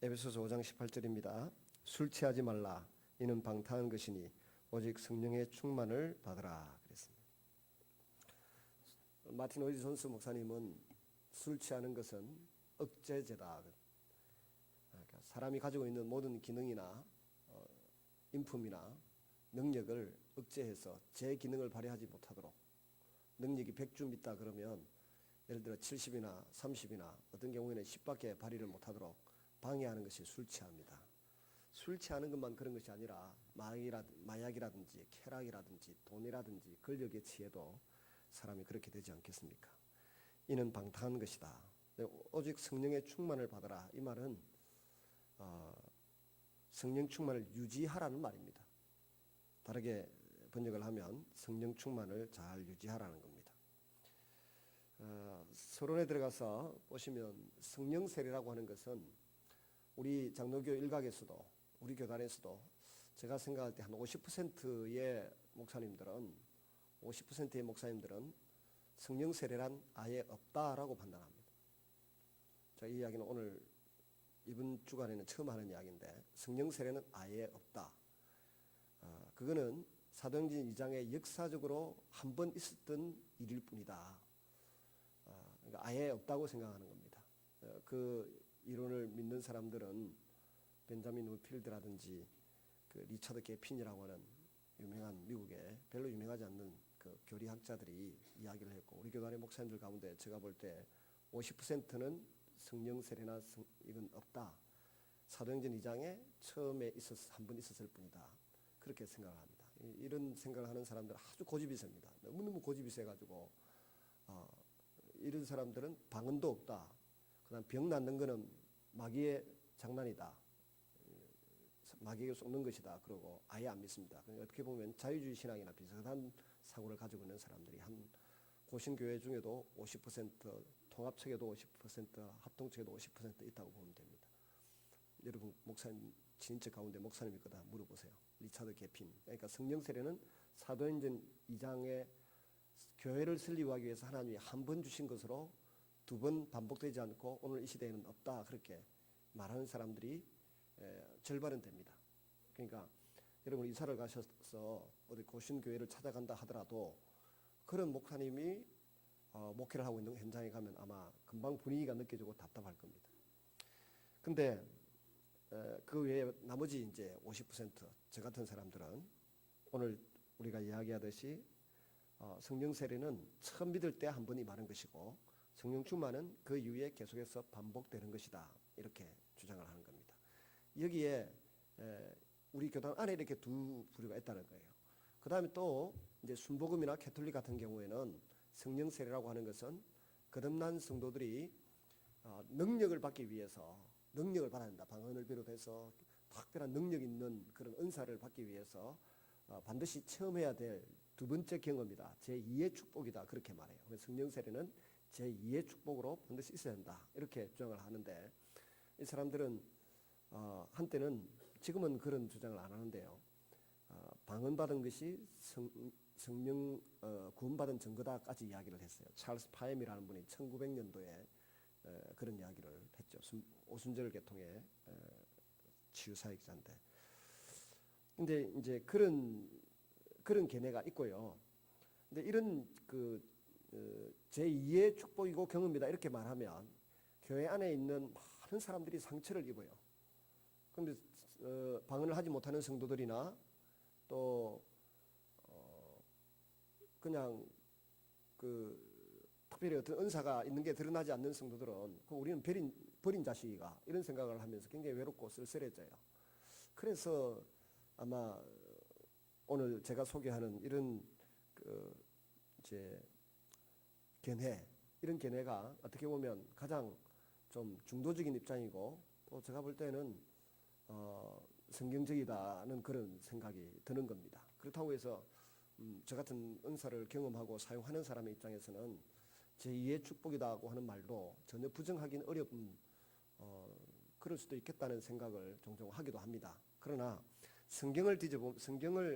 에베소서 5장 18절입니다. 술 취하지 말라. 이는 방탕한 것이니 오직 성령의 충만을 받으라 그랬습니다. 마틴 오이지 존스 목사님은 술 취하는 것은 억제제다. 그러니까 사람이 가지고 있는 모든 기능이나 인품이나 능력을 억제해서 제 기능을 발휘하지 못하도록, 능력이 100줌 있다 그러면 예를 들어 70이나 30이나 어떤 경우에는 10밖에 발휘를 못하도록 방해하는 것이 술 취합니다. 술 취하는 것만 그런 것이 아니라 마약이라든지 쾌락이라든지 돈이라든지 권력에 취해도 사람이 그렇게 되지 않겠습니까? 이는 방탕한 것이다. 오직 성령의 충만을 받아라. 이 말은 성령 충만을 유지하라는 말입니다. 다르게 번역을 하면 성령 충만을 잘 유지하라는 겁니다. 서론에 들어가서 보시면 성령 세례라고 하는 것은 우리 장로교 일각에서도 우리 교단에서도 제가 생각할 때 한 50%의 목사님들은 성령 세례란 아예 없다라고 판단합니다. 이 이야기는 오늘 이번 주간에는 처음 하는 이야기인데 성령 세례는 아예 없다. 그거는 사도행전 2장에 역사적으로 한 번 있었던 일일 뿐이다. 그러니까 아예 없다고 생각하는 겁니다. 그 이론을 믿는 사람들은 벤자민 우필드라든지 그 리처드 게핀이라고 하는 유명한 미국의 별로 유명하지 않는 그 교리학자들이 이야기를 했고, 우리 교단의 목사님들 가운데 제가 볼 때 50%는 성령 세례나 이건 없다. 사도행전 2장에 처음에 한 번 있었을 뿐이다. 그렇게 생각을 합니다. 이런 생각을 하는 사람들은 아주 고집이 셉니다. 너무너무 고집이 세가지고 이런 사람들은 방언도 없다. 그다음 병 낫는 거는 마귀의 장난이다. 마귀에게 속는 것이다. 그러고 아예 안 믿습니다. 그러니까 어떻게 보면 자유주의 신앙이나 비슷한 사고를 가지고 있는 사람들이 한 고신교회 중에도 50%, 통합측에도 50%, 합동측에도 50% 있다고 보면 됩니다. 여러분 목사님 친인척 가운데 목사님 있거다 물어보세요. 리차드 게핀. 그러니까 성령 세례는 사도행전 2장에 교회를 설립하기 위해서 하나님이 한 번 주신 것으로 두 번 반복되지 않고 오늘 이 시대에는 없다. 그렇게 말하는 사람들이 절반은 됩니다. 그러니까 여러분 이사를 가셔서 어디 고신교회를 찾아간다 하더라도 그런 목사님이 목회를 하고 있는 현장에 가면 아마 금방 분위기가 느껴지고 답답할 겁니다. 근데 그 외에 나머지 이제 50%, 저 같은 사람들은 오늘 우리가 이야기하듯이 성령 세례는 처음 믿을 때 한 번이 많은 것이고 성령 충만은 그 이후에 계속해서 반복되는 것이다. 이렇게 주장을 하는 겁니다. 여기에 우리 교단 안에 이렇게 두 부류가 있다는 거예요. 그 다음에 또 이제 순복음이나 캐톨릭 같은 경우에는 성령 세례라고 하는 것은 거듭난 성도들이 능력을 받기 위해서 능력을 받아야 된다. 방언을 비롯해서 특별한 능력 있는 그런 은사를 받기 위해서 반드시 체험해야 될 두 번째 경험이다. 제2의 축복이다. 그렇게 말해요. 성령 세례는 제2의 축복으로 반드시 있어야 한다. 이렇게 주장을 하는데 이 사람들은 한때는 지금은 그런 주장을 안 하는데요. 방언받은 것이 성령 구원받은 증거다까지 이야기를 했어요. 찰스 파엠이라는 분이 1900년도에 그런 이야기를 했죠. 오순절 계통의 치유사역자인데. 근데 이제 그런 견해가 있고요. 근데 이런 제2의 축복이고 경험이다 이렇게 말하면 교회 안에 있는 많은 사람들이 상처를 입어요. 그런데 방언을 하지 못하는 성도들이나 또 그냥 특별히 어떤 은사가 있는 게 드러나지 않는 성도들은 우리는 버린 자식이가 이런 생각을 하면서 굉장히 외롭고 쓸쓸해져요. 그래서 아마 오늘 제가 소개하는 이런 이제 견해, 이런 견해가 어떻게 보면 가장 좀 중도적인 입장이고 또 제가 볼 때는 성경적이다는 그런 생각이 드는 겁니다. 그렇다고 해서 저 같은 은사를 경험하고 사용하는 사람의 입장에서는 제2의 축복이라고 하는 말도 전혀 부정하기는 어려운 그럴 수도 있겠다는 생각을 종종 하기도 합니다. 그러나 성경을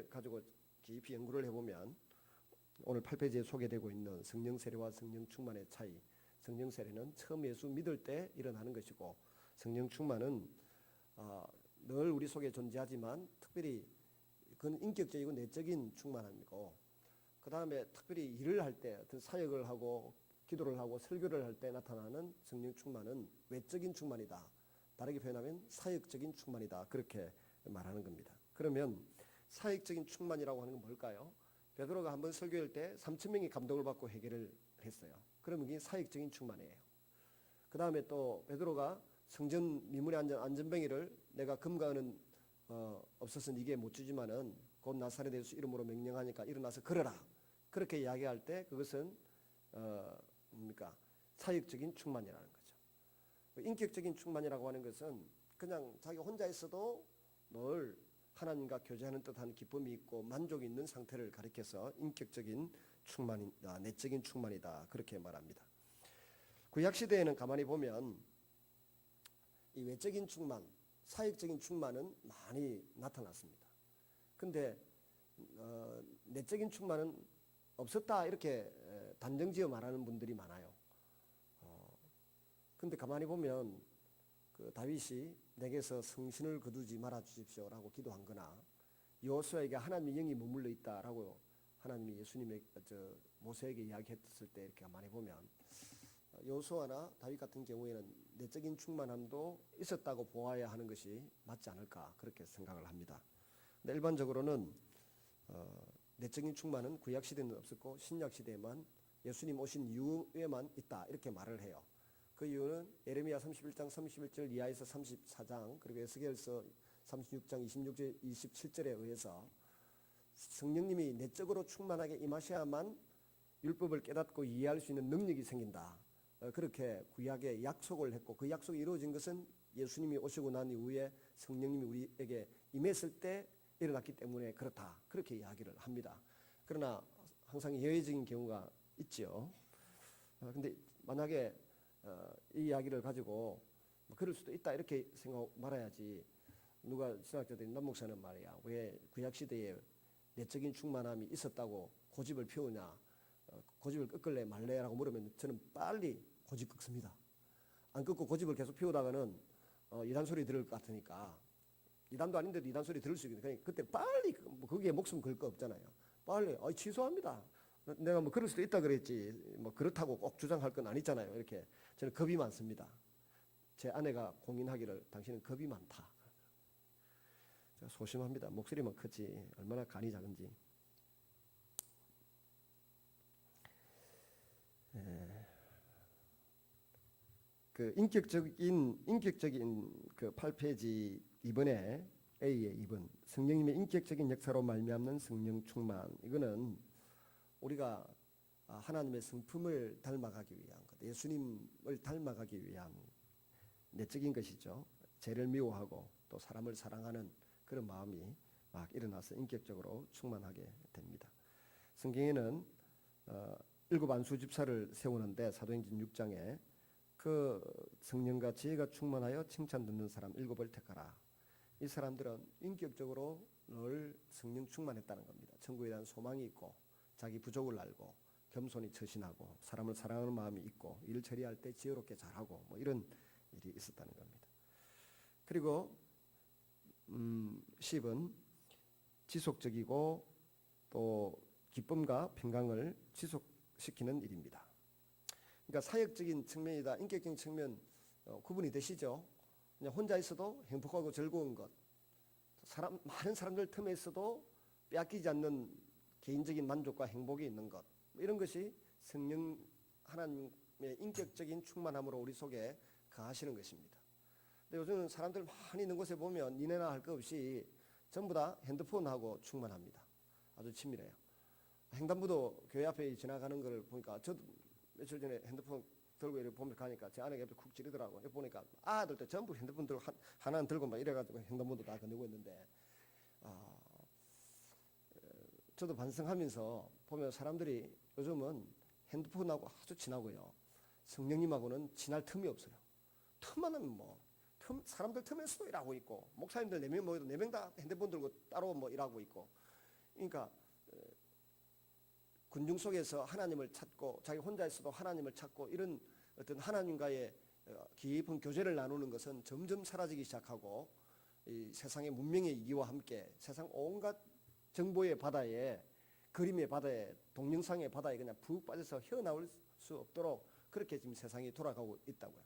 가지고 깊이 연구를 해보면 오늘 8페이지에 소개되고 있는 성령 세례와 성령 충만의 차이, 성령 세례는 처음 예수 믿을 때 일어나는 것이고 성령 충만은 늘 우리 속에 존재하지만 특별히 그건 인격적이고 내적인 충만함이고, 그 다음에 특별히 일을 할 때 어떤 사역을 하고 기도를 하고 설교를 할 때 나타나는 성령 충만은 외적인 충만이다. 다르게 표현하면 사역적인 충만이다. 그렇게 말하는 겁니다. 그러면 사역적인 충만이라고 하는 건 뭘까요? 베드로가 한번 설교할 때 3,000명이 감동을 받고 회개를 했어요. 그러면 이게 사역적인 충만이에요. 그 다음에 또 베드로가 성전 미문에 앉은 안전뱅이를 내가 금과 은은 없어서 네게 못 주지만은 곧 나사렛 예수 이름으로 명령하니까 일어나서 걸어라. 그렇게 이야기할 때 그것은 뭡니까? 사역적인 충만이라는 거죠. 인격적인 충만이라고 하는 것은 그냥 자기 혼자 있어도 늘 하나님과 교제하는 듯한 기쁨이 있고 만족이 있는 상태를 가리켜서 인격적인 충만이다, 내적인 충만이다 그렇게 말합니다. 구약 시대에는 가만히 보면 이 외적인 충만, 사역적인 충만은 많이 나타났습니다. 근데 내적인 충만은 없었다 이렇게 단정지어 말하는 분들이 많아요. 근데 가만히 보면 그 다윗이 내게서 성신을 거두지 말아 주십시오라고 기도한 거나 여호수아에게 하나님의 영이 머물러 있다라고 하나님이 모세에게 이야기했을 때 이렇게 가만히 보면 여호수아나 다윗 같은 경우에는 내적인 충만함도 있었다고 보아야 하는 것이 맞지 않을까 그렇게 생각을 합니다. 근데 일반적으로는 내적인 충만은 구약 시대는 없었고 신약 시대에만 예수님 오신 이후에만 있다 이렇게 말을 해요. 그 이유는 예레미야 31장 31절 이하에서 34장 그리고 에스겔서 36장 26절 27절에 의해서 성령님이 내적으로 충만하게 임하셔야만 율법을 깨닫고 이해할 수 있는 능력이 생긴다. 그렇게 구약에 약속을 했고 그 약속이 이루어진 것은 예수님이 오시고 난 이후에 성령님이 우리에게 임했을 때 일어났기 때문에 그렇다. 그렇게 이야기를 합니다. 그러나 항상 예외적인 경우가 있죠. 근데 만약에 이 이야기를 가지고 그럴 수도 있다 이렇게 생각 말아야지. 누가 신학자들이 남 목사는 말이야 왜 구약 시대에 내적인 충만함이 있었다고 고집을 피우냐, 고집을 꺾을래 말래라고 물으면 저는 빨리 고집 꺾습니다. 안 꺾고 고집을 계속 피우다가는 이단 소리 들을 것 같으니까, 이단도 아닌데도 이단 소리 들을 수 있거든요. 그때 빨리 거기에 목숨 걸 거 없잖아요. 빨리 취소합니다. 내가 뭐 그럴 수도 있다 그랬지 뭐 그렇다고 꼭 주장할 건 아니잖아요. 이렇게 저는 겁이 많습니다. 제 아내가 공인하기를 당신은 겁이 많다. 제가 소심합니다. 목소리만 크지 얼마나 간이 작은지. 그 인격적인 그 8페이지 2번에 A의 2번 성령님의 인격적인 역사로 말미암는 성령 충만. 이거는 우리가 하나님의 성품을 닮아가기 위한 것, 예수님을 닮아가기 위한 내적인 것이죠. 죄를 미워하고 또 사람을 사랑하는 그런 마음이 막 일어나서 인격적으로 충만하게 됩니다. 성경에는 7 안수 집사를 세우는데 사도행전 6장에 그 성령과 지혜가 충만하여 칭찬 듣는 사람 7을 택하라. 이 사람들은 인격적으로 늘 성령 충만했다는 겁니다. 천국에 대한 소망이 있고 자기 부족을 알고 겸손히 처신하고 사람을 사랑하는 마음이 있고 일 처리할 때 지혜롭게 잘하고 뭐 이런 일이 있었다는 겁니다. 그리고 10은 지속적이고 또 기쁨과 평강을 지속시키는 일입니다. 그러니까 사역적인 측면이다 인격적인 측면 구분이 되시죠? 그냥 혼자 있어도 행복하고 즐거운 것, 많은 사람들 틈에 있어도 빼앗기지 않는 개인적인 만족과 행복이 있는 것, 이런 것이 성령 하나님의 인격적인 충만함으로 우리 속에 거하시는 것입니다. 근데 요즘은 사람들 많이 있는 곳에 보면 니네나 할 것 없이 전부 다 핸드폰하고 충만합니다. 아주 친밀해요. 횡단보도 교회 앞에 지나가는 걸 보니까 저도 며칠 전에 핸드폰 들고 이렇게 보면 가니까 제 아내가 옆에 쿡 찌르더라고. 여기 보니까 아들도 전부 핸드폰 들고 하나는 들고 막 이래가지고 횡단보도 다 건너고 있는데 저도 반성하면서 보면 사람들이 요즘은 핸드폰하고 아주 친하고요. 성령님하고는 친할 틈이 없어요. 틈만 하면 사람들 틈에서도 일하고 있고 목사님들 4명 모여도 4명 다 핸드폰 들고 따로 뭐 일하고 있고, 그러니까 군중 속에서 하나님을 찾고 자기 혼자 있어도 하나님을 찾고 이런 어떤 하나님과의 깊은 교제를 나누는 것은 점점 사라지기 시작하고 이 세상의 문명의 이기와 함께 세상 온갖 정보의 바다에 그림의 바다에 동영상의 바다에 그냥 푹 빠져서 헤어나올 수 없도록 그렇게 지금 세상이 돌아가고 있다고요.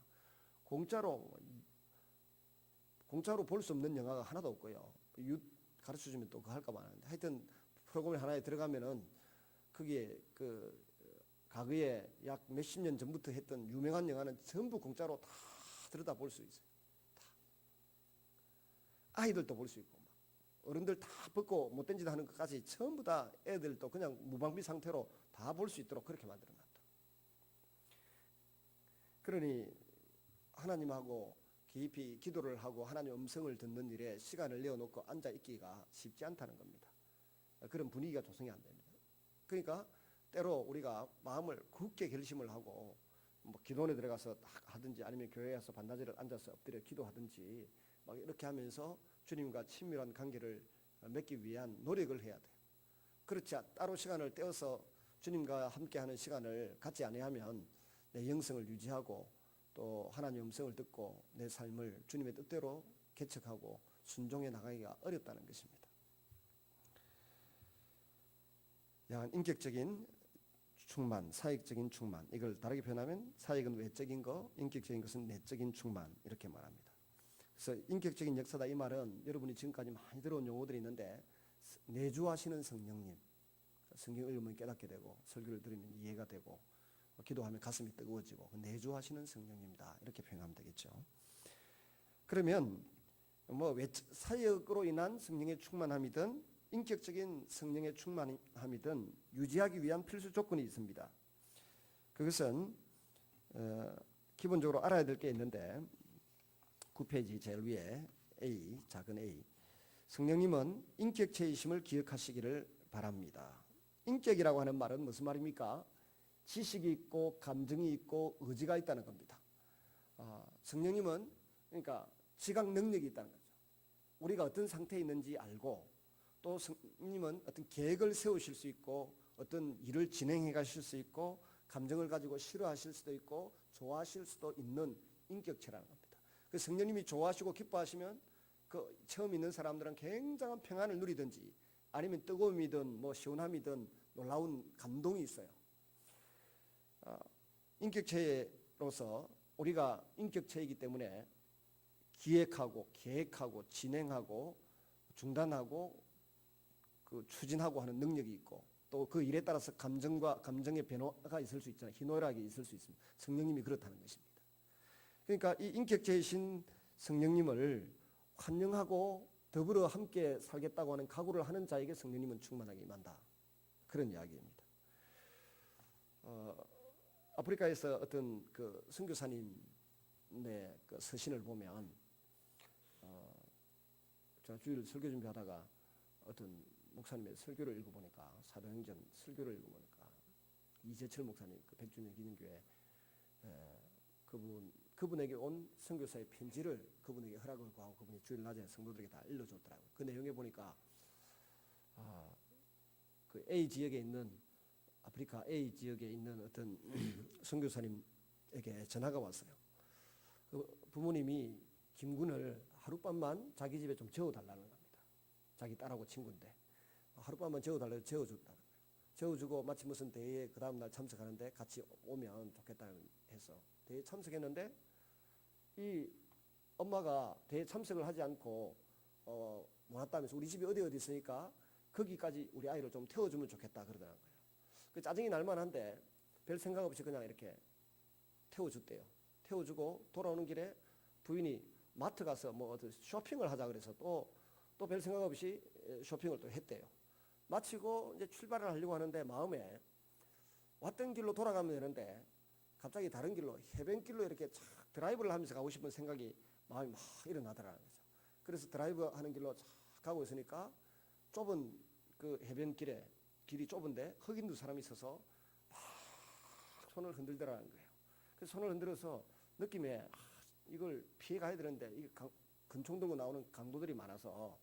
공짜로 볼 수 없는 영화가 하나도 없고요. 가르쳐주면 또 그거 할까 하는데 하여튼 프로그램 하나에 들어가면은 거기에 그 과거에 약 몇십 년 전부터 했던 유명한 영화는 전부 공짜로 다 들여다 볼 수 있어요. 다. 아이들도 볼 수 있고 막 어른들 다 벗고 못된 짓 하는 것까지 전부 다 애들도 그냥 무방비 상태로 다 볼 수 있도록 그렇게 만들어놨다. 그러니 하나님하고 깊이 기도를 하고 하나님 음성을 듣는 일에 시간을 내어놓고 앉아 있기가 쉽지 않다는 겁니다. 그런 분위기가 조성이 안 됩니다. 그러니까 때로 우리가 마음을 굳게 결심을 하고 뭐 기도원에 들어가서 하든지 아니면 교회에 와서 반나절을 앉아서 엎드려 기도하든지 막 이렇게 하면서 주님과 친밀한 관계를 맺기 위한 노력을 해야 돼요. 그렇지 따로 시간을 떼어서 주님과 함께하는 시간을 갖지 아니하면 내 영성을 유지하고 또 하나님의 음성을 듣고 내 삶을 주님의 뜻대로 개척하고 순종해 나가기가 어렵다는 것입니다. 야한 인격적인 충만, 사역적인 충만, 이걸 다르게 표현하면 사역은 외적인 거, 인격적인 것은 내적인 충만 이렇게 말합니다. 그래서 인격적인 역사다 이 말은 여러분이 지금까지 많이 들어온 용어들이 있는데 내주하시는 성령님, 성경을 읽으면 깨닫게 되고 설교를 들으면 이해가 되고 기도하면 가슴이 뜨거워지고 내주하시는 성령님이다 이렇게 표현하면 되겠죠. 그러면 뭐 사역으로 인한 성령의 충만함이든 인격적인 성령의 충만함이든 유지하기 위한 필수 조건이 있습니다. 그것은 기본적으로 알아야 될 게 있는데 9페이지 제일 위에 A, 작은 A, 성령님은 인격체이심을 기억하시기를 바랍니다. 인격이라고 하는 말은 무슨 말입니까? 지식이 있고 감정이 있고 의지가 있다는 겁니다. 성령님은 그러니까 지각 능력이 있다는 거죠. 우리가 어떤 상태에 있는지 알고 또 성령님은 어떤 계획을 세우실 수 있고 어떤 일을 진행해 가실 수 있고 감정을 가지고 싫어하실 수도 있고 좋아하실 수도 있는 인격체라는 겁니다. 그 성령님이 좋아하시고 기뻐하시면 그 처음 있는 사람들은 굉장한 평안을 누리든지 아니면 뜨거움이든 뭐 시원함이든 놀라운 감동이 있어요. 인격체로서 우리가 인격체이기 때문에 기획하고 계획하고 진행하고 중단하고 그 추진하고 하는 능력이 있고 또 그 일에 따라서 감정의 변화가 있을 수 있잖아요. 희노애락이 있을 수 있습니다. 성령님이 그렇다는 것입니다. 그러니까 이 인격체이신 성령님을 환영하고 더불어 함께 살겠다고 하는 각오를 하는 자에게 성령님은 충만하게 임한다. 그런 이야기입니다. 아프리카에서 어떤 그 선교사님의 그 서신을 보면 제가 주일 설교 준비하다가 어떤 목사님의 설교를 읽어보니까 사도행전 설교를 읽어보니까 이재철 목사님 그 백주년 기념교회 그분에게 온 선교사의 편지를 그분에게 허락을 구하고 그분이 주일 낮에 성도들에게 다 읽어줬더라고요. 그 내용에 보니까 그 A 지역에 있는 아프리카 A 지역에 있는 어떤 선교사님에게 전화가 왔어요. 그 부모님이 김군을 하룻밤만 자기 집에 좀 재워달라는 겁니다. 자기 딸하고 친구인데 하룻밤만 재워달라고 재워줬다는 거예요. 재워주고 마치 무슨 대회에 그 다음날 참석하는데 같이 오면 좋겠다 해서 대회에 참석했는데 이 엄마가 대회에 참석을 하지 않고 몰랐다면서 우리 집이 어디 있으니까 거기까지 우리 아이를 좀 태워주면 좋겠다 그러더라는 거예요. 그 짜증이 날만한데 별 생각 없이 그냥 이렇게 태워줬대요. 태워주고 돌아오는 길에 부인이 마트 가서 뭐 어떤 쇼핑을 하자 그래서 또 별 생각 없이 쇼핑을 또 했대요. 마치고 이제 출발을 하려고 하는데 마음에 왔던 길로 돌아가면 되는데 갑자기 다른 길로 해변길로 이렇게 착 드라이브를 하면서 가고 싶은 생각이 마음이 막 일어나더라는 거죠. 그래서 드라이브 하는 길로 착 가고 있으니까 좁은 그 해변길에 길이 좁은데 흑인 두 사람이 있어서 막 손을 흔들더라는 거예요. 그래서 손을 흔들어서 느낌에 이걸 피해 가야 되는데 이게 근총 들고 나오는 강도들이 많아서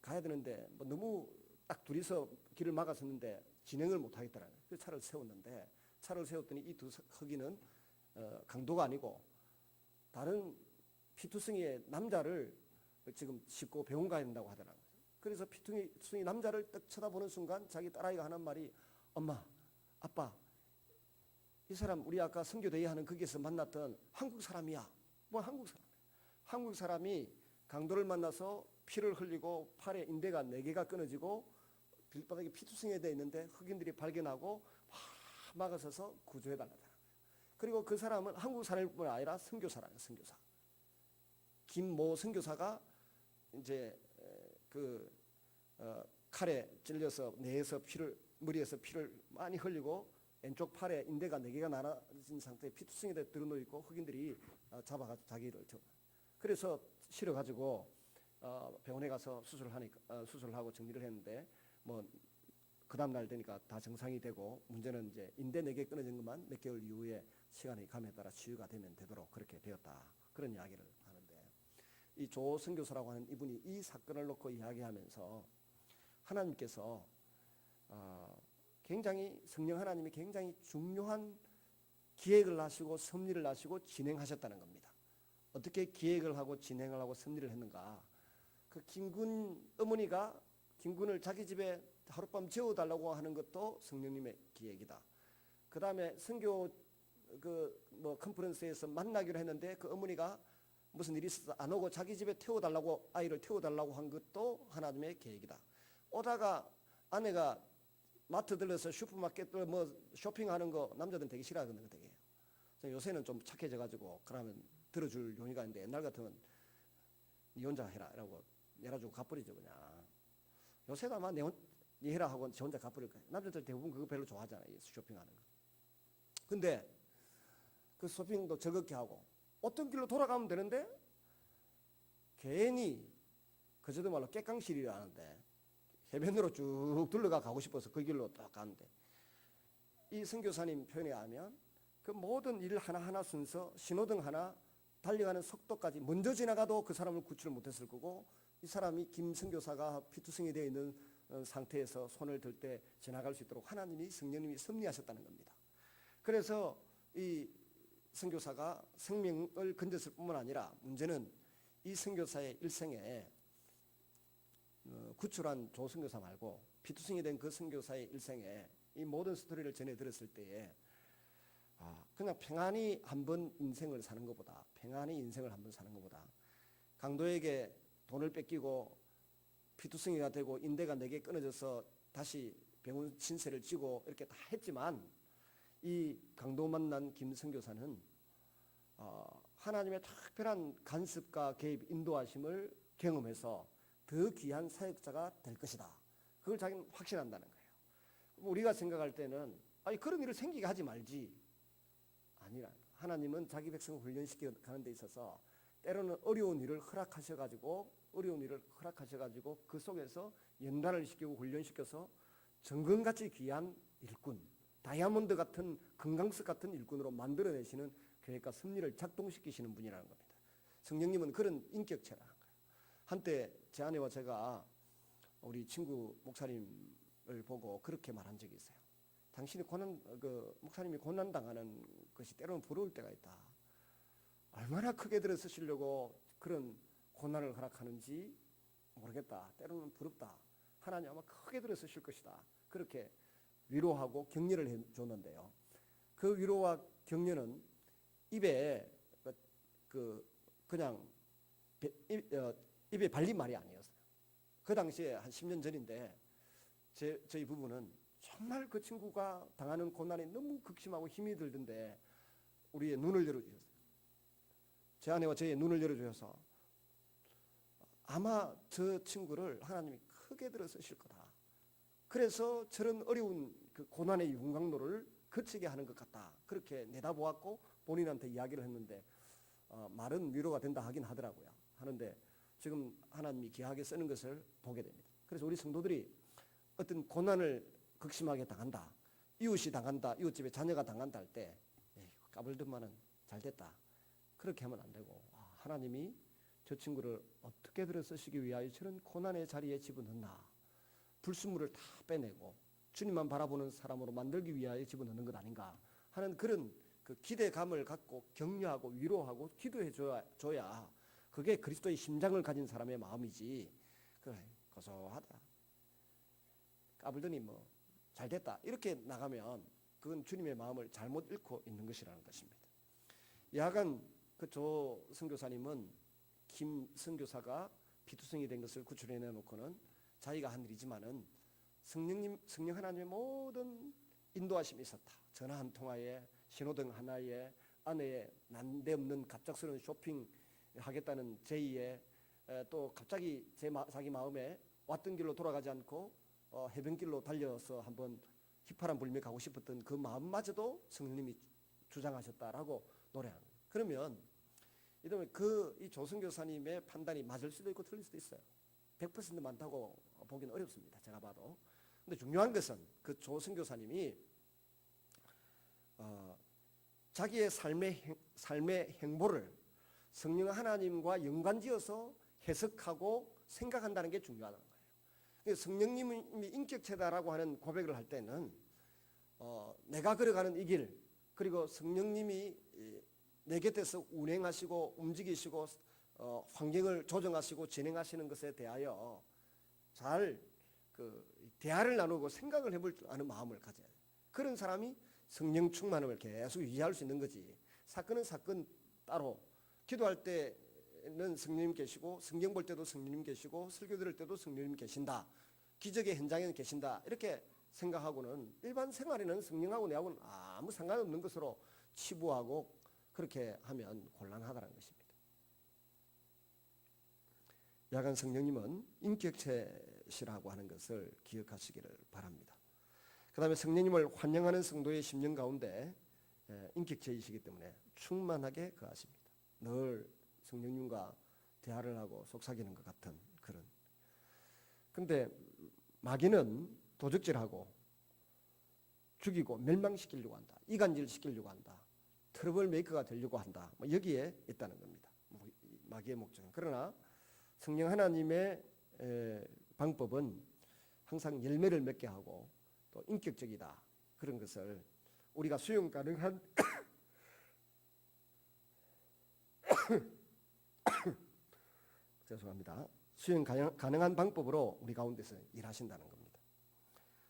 가야 되는데 뭐 너무 딱 둘이서 길을 막았었는데 진행을 못 하겠더라는 거예요. 그래서 차를 세웠는데 차를 세웠더니 이 두 흑인은 강도가 아니고 다른 피투성이의 남자를 지금 싣고 병원 가야 된다고 하더라고요. 그래서 피투성이 남자를 딱 쳐다보는 순간 자기 딸아이가 하는 말이 엄마, 아빠, 이 사람 우리 아까 선교대회 하는 거기에서 만났던 한국 사람이야. 뭐 한국 사람? 한국 사람이 강도를 만나서 피를 흘리고 팔에 인대가 4개가 끊어지고 길바닥에 피투성이 되어 있는데 흑인들이 발견하고 막아서서 구조해달라더라고요. 그리고 그 사람은 한국 사람뿐 아니라 선교사라는 선교사. 김모 선교사가 이제 칼에 찔려서 뇌에서 머리에서 피를 많이 흘리고 왼쪽 팔에 인대가 4개가 나눠진 상태에 피투성이 들어놓여 있고 흑인들이 잡아가지고 자기를 그래서 실어가지고 병원에 가서 수술을 하고 정리를 했는데 뭐 그 다음날 되니까 다 정상이 되고 문제는 이제 인대 4개 끊어진 것만 몇 개월 이후에 시간이 감에 따라 치유가 되면 되도록 그렇게 되었다. 그런 이야기를 하는데 이 조 선교사라고 하는 이분이 이 사건을 놓고 이야기하면서 하나님께서 굉장히 성령 하나님이 굉장히 중요한 기획을 하시고 섭리를 하시고 진행하셨다는 겁니다. 어떻게 기획을 하고 진행을 하고 섭리를 했는가? 그 김군 어머니가 김군을 자기 집에 하룻밤 재워달라고 하는 것도 성령님의 기획이다. 그 다음에 선교 컨퍼런스에서 만나기로 했는데 그 어머니가 무슨 일이 있어서 안 오고 자기 집에 아이를 태워달라고 한 것도 하나님의 계획이다. 오다가 아내가 마트 들러서 슈퍼마켓 뭐 쇼핑하는 거 남자들은 되게 싫어하거든요. 되게. 요새는 좀 착해져 가지고 그러면 들어줄 용의가 있는데 옛날 같으면 니 혼자 해라라고 내려주고 가버리죠 그냥. 요새도 아마 니 해라 하고 지 혼자 가버릴 거예요. 남자들 대부분 그거 별로 좋아하잖아요. 쇼핑하는 거. 근데 그 쇼핑도 즐겁게 하고 어떤 길로 돌아가면 되는데 괜히 그저도 말로 객강실이라는데 해변으로 쭉 둘러가 가고 싶어서 그 길로 딱 가는데 이 선교사님 표현에 의하면 그 모든 일 하나하나 순서 신호등 하나 달려가는 속도까지 먼저 지나가도 그 사람을 구출을 못했을 거고 이 사람이 김 선교사가 피투성이 되어 있는 상태에서 손을 들 때 지나갈 수 있도록 하나님이 성령님이 섭리하셨다는 겁니다. 그래서 이 선교사가 생명을 건졌을 뿐만 아니라 문제는 이 선교사의 일생에 구출한 조 선교사 말고 피투성이 된 그 선교사의 일생에 이 모든 스토리를 전해 들었을 때에 그냥 평안히 한번 인생을 사는 것보다 강도에게 돈을 뺏기고 피투성이가 되고 인대가 4개 끊어져서 다시 병원 신세를 지고 이렇게 다 했지만 이 강도 만난 김 선교사는 하나님의 특별한 간섭과 개입, 인도하심을 경험해서 더 귀한 사역자가 될 것이다. 그걸 자기는 확신한다는 거예요. 우리가 생각할 때는 그런 일을 생기게 하지 말지. 아니라 하나님은 자기 백성을 훈련시켜 가는 데 있어서 때로는 어려운 일을 허락하셔가지고 그 속에서 연단을 시키고 훈련시켜서 정금같이 귀한 일꾼, 다이아몬드 같은 금강석 같은 일꾼으로 만들어내시는 계획과 섭리를 작동시키시는 분이라는 겁니다. 성령님은 그런 인격체라는 거예요. 한때 제 아내와 제가 우리 친구 목사님을 보고 그렇게 말한 적이 있어요. 당신이 목사님이 고난당하는 것이 때로는 부러울 때가 있다. 얼마나 크게 들어 쓰시려고 그런 고난을 허락하는지 모르겠다. 때로는 부럽다. 하나님 아마 크게 들어 쓰실 것이다. 그렇게 위로하고 격려를 해줬는데요. 그 위로와 격려는 입에 그냥 입에 발린 말이 아니었어요. 그 당시에 한 10년 전인데 저희 부부는 정말 그 친구가 당하는 고난이 너무 극심하고 힘이 들던데 우리의 눈을 열어주셨어요. 제 아내와 저의 눈을 열어주셔서 아마 저 친구를 하나님이 크게 들어 쓰실 거다. 그래서 저런 어려운 그 고난의 윤곽로를 거치게 하는 것 같다. 그렇게 내다보았고 본인한테 이야기를 했는데 말은 위로가 된다 하긴 하더라고요. 하는데 지금 하나님이 귀하게 쓰는 것을 보게 됩니다. 그래서 우리 성도들이 어떤 고난을 극심하게 당한다. 이웃이 당한다. 이웃집에 자녀가 당한다 할 때 까불듯만은 잘 됐다. 그렇게 하면 안 되고 하나님이 저 친구를 어떻게 들어 쓰시기 위하여 저런 고난의 자리에 집어넣나. 불순물을 다 빼내고 주님만 바라보는 사람으로 만들기 위하여 집어넣는 것 아닌가 하는 그런 그 기대감을 갖고 격려하고 위로하고 기도해 줘야 그게 그리스도의 심장을 가진 사람의 마음이지. 그래, 고소하다, 까불더니 뭐 잘됐다 이렇게 나가면 그건 주님의 마음을 잘못 읽고 있는 것이라는 것입니다. 야간 그 조 선교사님은 김 선교사가 피투성이 된 것을 구출해내 놓고는 자기가 한 일이지만은 성령 하나님의 모든 인도하심이 있었다. 전화 한 통화에, 신호등 하나에, 아내의 난데없는 갑작스러운 쇼핑 하겠다는 제의에, 또 갑자기 자기 마음에 왔던 길로 돌아가지 않고 해변길로 달려서 한번 휘파람 불며 가고 싶었던 그 마음마저도 성령님이 주장하셨다라고 노래하는 거예요. 그러면 이 조선교사님의 판단이 맞을 수도 있고 틀릴 수도 있어요. 100% 맞다고 보기는 어렵습니다. 제가 봐도. 근데 중요한 것은 그 조선교사님이 자기의 삶의 행보를 성령 하나님과 연관지어서 해석하고 생각한다는 게 중요하다는 거예요. 성령님이 인격체다라고 하는 고백을 할 때는 내가 걸어가는 이 길, 그리고 성령님이 내 곁에서 운행하시고 움직이시고 환경을 조정하시고 진행하시는 것에 대하여 잘 대화를 나누고 생각을 해볼 줄 아는 마음을 가져야 돼요. 그런 사람이 성령 충만함을 계속 유지할 수 있는 거지. 사건은 사건 따로, 기도할 때는 성령님 계시고, 성경 볼 때도 성령님 계시고, 설교 들을 때도 성령님 계신다, 기적의 현장에는 계신다, 이렇게 생각하고는 일반 생활에는 성령하고 내하고는 아무 상관없는 것으로 치부하고 그렇게 하면 곤란하다는 것입니다. 야간 성령님은 인격체시라고 하는 것을 기억하시기를 바랍니다. 그 다음에 성령님을 환영하는 성도의 심령 가운데 인격체이시기 때문에 충만하게 거하십니다. 늘 성령님과 대화를 하고 속삭이는 것 같은 그런. 근데 마귀는 도적질하고 죽이고 멸망시키려고 한다, 이간질 시키려고 한다, 트러블 메이커가 되려고 한다, 여기에 있다는 겁니다. 마귀의 목적은. 그러나 성령 하나님의 방법은 항상 열매를 맺게 하고 또 인격적이다, 그런 것을 우리가 수용 가능한 죄송합니다. 수용 가능한 방법으로 우리 가운데서 일하신다는 겁니다.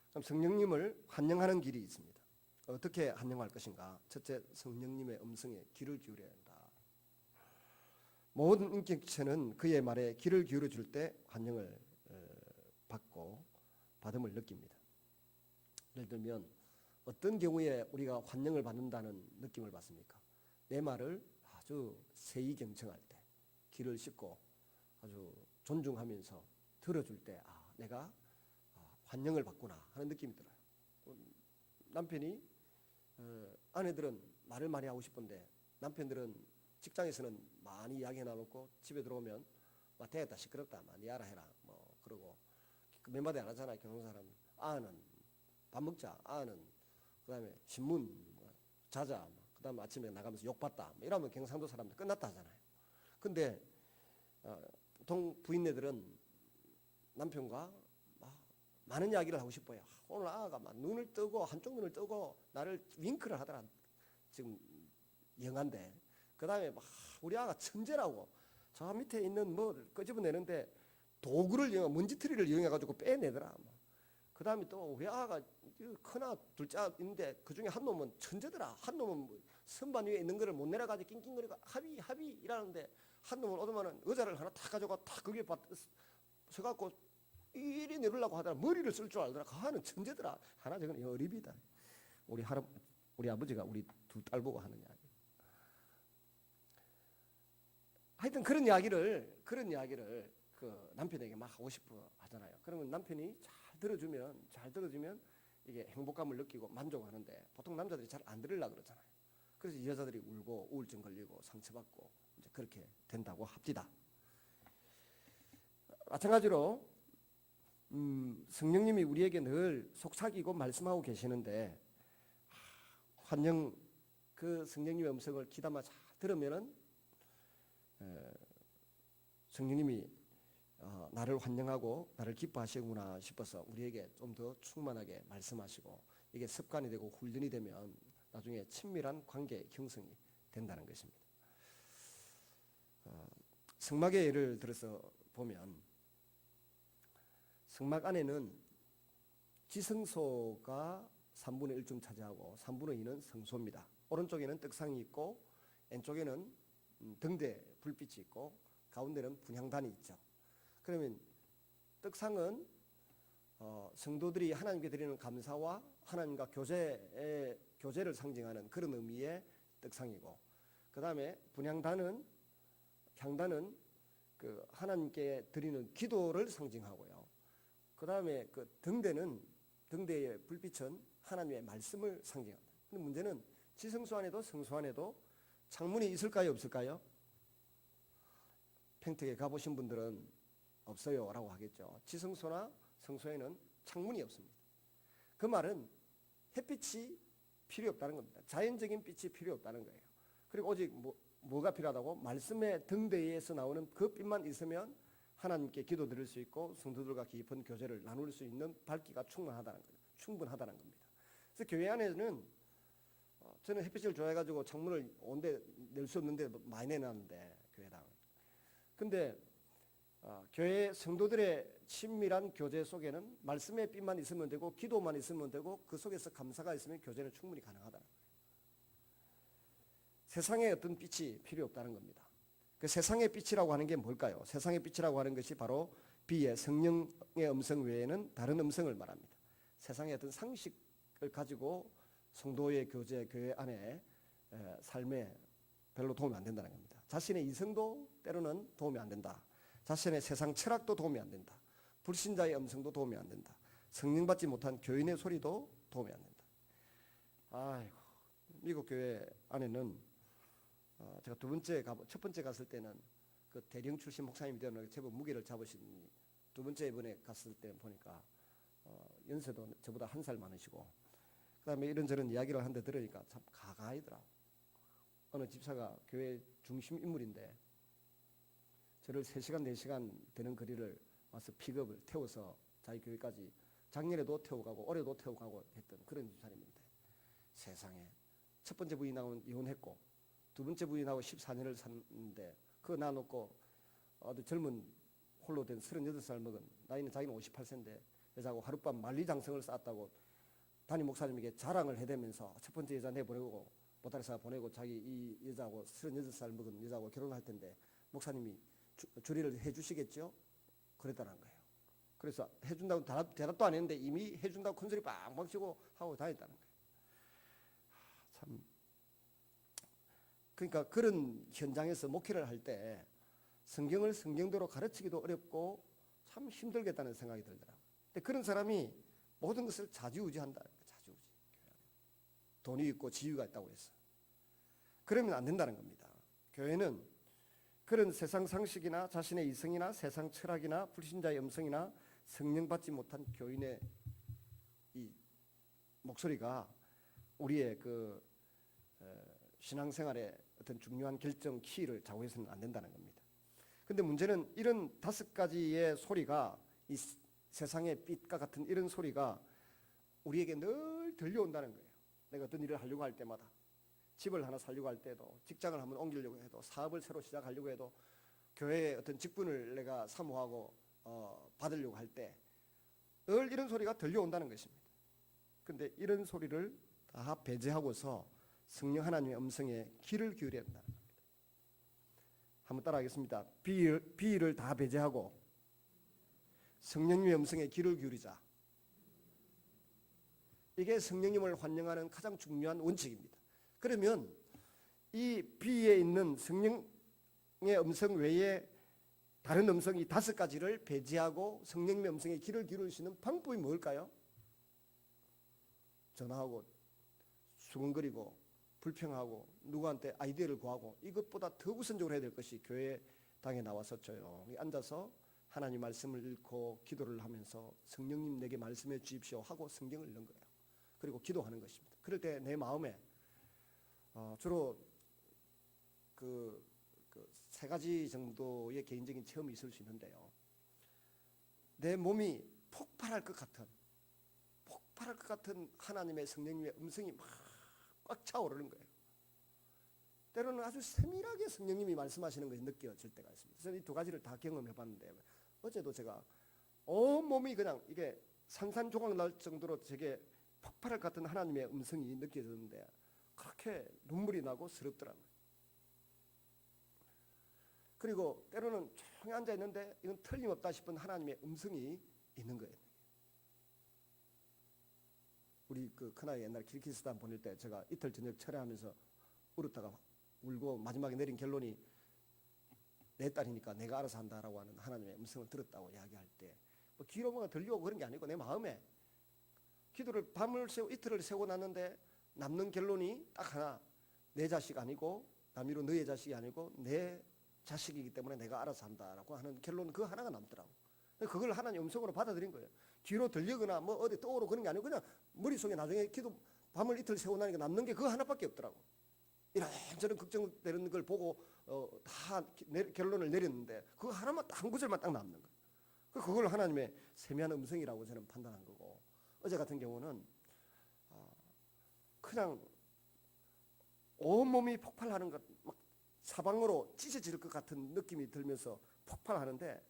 그럼 성령님을 환영하는 길이 있습니다. 어떻게 환영할 것인가? 첫째, 성령님의 음성에 귀를 기울여야 한다. 모든 인격체는 그의 말에 귀를 기울여 줄 때 환영을 받고 받음을 느낍니다. 예를 들면 어떤 경우에 우리가 환영을 받는다는 느낌을 받습니까? 내 말을 아주 세의경청할 때, 귀를 씻고 아주 존중하면서 들어줄 때, 내가 환영을 받구나 하는 느낌이 들어요. 남편이 아내들은 말을 많이 하고 싶은데 남편들은 직장에서는 많이 이야기해 놔놓고 집에 들어오면 됐다, 시끄럽다, 많이 알아 해라, 뭐 그러고 몇 마디 안 하잖아요. 경상사람. 아는 밥 먹자, 아는 그다음에 신문 자자, 그다음에 아침에 나가면서 욕받다, 이러면 경상도 사람들 끝났다 하잖아요. 근데 보통 부인네들은 남편과 많은 이야기를 하고 싶어요. 오늘 아가 막 눈을 뜨고 한쪽 눈을 뜨고 나를 윙크를 하더라. 지금 영한데 그 다음에 막 우리 아가 천재라고 저 밑에 있는 뭐 끄집어내는데 도구를 먼지트리를 이용해가지고 빼내더라. 그 다음에 또 우리 아가 크나 둘째 있는데 그 중에 한 놈은 천재더라. 한 놈은 선반 위에 있는 거를 못 내려가지고 낑낑거리고 합의 이라는데 한 놈은 오더만은 의자를 하나 탁 가져가 탁 거기에 서갖고 이리 내리려고 하더라. 머리를 쓸 줄 알더라. 그 하는 천재더라. 하나 저건 어리비다. 우리 아버지가 우리 두 딸 보고 하는 이야기. 하여튼 그런 이야기를 그 남편에게 막 하고 싶어 하잖아요. 그러면 남편이 잘 들어주면 이게 행복감을 느끼고 만족하는데 보통 남자들이 잘 안 들으려고 그러잖아요. 그래서 여자들이 울고 우울증 걸리고 상처받고 이제 그렇게 된다고 합디다. 마찬가지로 성령님이 우리에게 늘 속삭이고 말씀하고 계시는데 환영, 그 성령님의 음성을 귀담아 잘 들으면은 성령님이 나를 환영하고 나를 기뻐하시구나 싶어서 우리에게 좀 더 충만하게 말씀하시고 이게 습관이 되고 훈련이 되면 나중에 친밀한 관계 형성이 된다는 것입니다. 성막의 예를 들어서 보면 성막 안에는 지성소가 3분의 1쯤 차지하고 3분의 2는 성소입니다. 오른쪽에는 떡상이 있고 왼쪽에는 등대 불빛이 있고 가운데는 분향단이 있죠. 그러면 떡상은 성도들이 하나님께 드리는 감사와 하나님과 교제를 상징하는 그런 의미의 떡상이고, 그 다음에 분향단은 향단은 그 하나님께 드리는 기도를 상징하고요. 그 다음에 그 등대의 불빛은 하나님의 말씀을 상징합니다. 근데 문제는 지성소 안에도 성소 안에도 창문이 있을까요, 없을까요? 평택에 가보신 분들은 없어요 라고 하겠죠. 지성소나 성소에는 창문이 없습니다. 그 말은 햇빛이 필요 없다는 겁니다. 자연적인 빛이 필요 없다는 거예요. 그리고 오직 뭐가 필요하다고? 말씀의 등대에서 나오는 그 빛만 있으면 하나님께 기도 드릴 수 있고 성도들과 깊은 교제를 나눌 수 있는 밝기가 충분하다는 겁니다. 그래서 교회 안에는 저는 햇빛을 좋아해가지고 창문을 온데 낼 수 없는데 많이 내놨는데 교회당. 근데 교회 성도들의 친밀한 교제 속에는 말씀의 빛만 있으면 되고 기도만 있으면 되고 그 속에서 감사가 있으면 교제는 충분히 가능하다. 세상에 어떤 빛이 필요 없다는 겁니다. 그 세상의 빛이라고 하는 게 뭘까요? 세상의 빛이라고 하는 것이 바로 비의 성령의 음성 외에는 다른 음성을 말합니다. 세상의 어떤 상식을 가지고 성도의 교제, 교회 안에 삶에 별로 도움이 안 된다는 겁니다. 자신의 이성도 때로는 도움이 안 된다. 자신의 세상 철학도 도움이 안 된다. 불신자의 음성도 도움이 안 된다. 성령받지 못한 교인의 소리도 도움이 안 된다. 아이고, 미국 교회 안에는 제가 첫 번째 갔을 때는 그 대령 출신 목사님이 되는 제법 무게를 잡으시니 두 번째 이번에 갔을 때 보니까 연세도 저보다 1살 많으시고 그다음에 이런저런 이야기를 하는데 들으니까 참 가가이더라고. 어느 집사가 교회 중심 인물인데 저를 3시간 4시간 되는 거리를 와서 픽업을 태워서 자기 교회까지 작년에도 태워가고 올해도 태워가고 했던 그런 집사님인데 세상에 첫 번째 부인하고는 이혼했고 두 번째 부인하고 14년을 샀는데 그거 놔놓고 아주 젊은 홀로 된 38살 먹은 나이는 자기는 58세인데 여자하고 하룻밤 만리장성을 쌓았다고 담임 목사님에게 자랑을 해대면서 첫 번째 여자 내보내고 보따리사 보내고 자기 이 여자하고 38살 먹은 여자하고 결혼할 텐데 목사님이 주례를 해주시겠죠? 그랬다는 거예요. 그래서 해준다고 대답도 안 했는데 이미 해준다고 큰소리 빵빵 치고 하고 다녔다는 거예요. 참. 그러니까 그런 현장에서 목회를 할 때 성경을 성경대로 가르치기도 어렵고 참 힘들겠다는 생각이 들더라고요. 근데 그런 사람이 모든 것을 좌지우지한다. 좌지우지. 돈이 있고 지위가 있다고 해서. 그러면 안 된다는 겁니다. 교회는 그런 세상 상식이나 자신의 이성이나 세상 철학이나 불신자의 음성이나 성령 받지 못한 교인의 이 목소리가 우리의 그 신앙생활의 어떤 중요한 결정 키를 좌우해서는 안 된다는 겁니다. 근데 문제는 이런 5가지의 소리가 이 세상의 빛과 같은 이런 소리가 우리에게 늘 들려온다는 거예요. 내가 어떤 일을 하려고 할 때마다 집을 하나 살려고 할 때도 직장을 한번 옮기려고 해도 사업을 새로 시작하려고 해도 교회의 어떤 직분을 내가 사모하고 받으려고 할 때 늘 이런 소리가 들려온다는 것입니다. 근데 이런 소리를 다 배제하고서 성령 하나님의 음성에 귀를 기울여야 한다는 겁니다. 한번 따라하겠습니다. 비를 다 배제하고 성령님의 음성에 귀를 기울이자. 이게 성령님을 환영하는 가장 중요한 원칙입니다. 그러면 이 비에 있는 성령의 음성 외에 다른 음성이 5가지를 배제하고 성령님의 음성에 귀를 기울일 수 있는 방법이 뭘까요? 전화하고 수근거리고 불평하고 누구한테 아이디어를 구하고 이것보다 더 우선적으로 해야 될 것이 교회당에 나와서 조용히 앉아서 하나님 말씀을 읽고 기도를 하면서 성령님 내게 말씀해 주십시오 하고 성경을 읽는 거예요. 그리고 기도하는 것입니다. 그럴 때 내 마음에 주로 그 3가지 정도의 개인적인 체험이 있을 수 있는데요. 내 몸이 폭발할 것 같은 하나님의 성령님의 음성이 막 꽉 차오르는 거예요. 때로는 아주 세밀하게 성령님이 말씀하시는 것이 느껴질 때가 있습니다. 그래서 이 두 가지를 다 경험해 봤는데, 어제도 제가 온몸이 그냥 이게 산산조각 날 정도로 제게 폭발할 같은 하나님의 음성이 느껴졌는데, 그렇게 눈물이 나고 서럽더라고요. 그리고 때로는 조용히 앉아 있는데 이건 틀림없다 싶은 하나님의 음성이 있는 거예요. 우리 그 큰아이 옛날 키르기스탄 보낼 때 제가 이틀 저녁 철회하면서 울었다가 울고 마지막에 내린 결론이 내 딸이니까 내가 알아서 한다라고 하는 하나님의 음성을 들었다고 이야기할 때, 뭐 귀로 뭐가 들려오고 그런 게 아니고 내 마음에 기도를 이틀을 세우고 났는데 남는 결론이 딱 하나, 내 자식 아니고 남이로 너의 자식이 아니고 내 자식이기 때문에 내가 알아서 한다라고 하는 결론, 그 하나가 남더라고. 그걸 하나님 음성으로 받아들인 거예요. 귀로 들리거나 뭐 어디 떠오르고 그런 게 아니고 그냥 머릿속에 나중에 밤을 이틀 세우고 나니까 남는 게 그거 하나밖에 없더라고. 이런저런 걱정되는 걸 보고 다 결론을 내렸는데 그거 하나만 한 구절만 딱 남는 거예요. 그걸 하나님의 세미한 음성이라고 저는 판단한 거고, 어제 같은 경우는 그냥 온몸이 폭발하는 것, 막 사방으로 찢어질 것 같은 느낌이 들면서 폭발하는데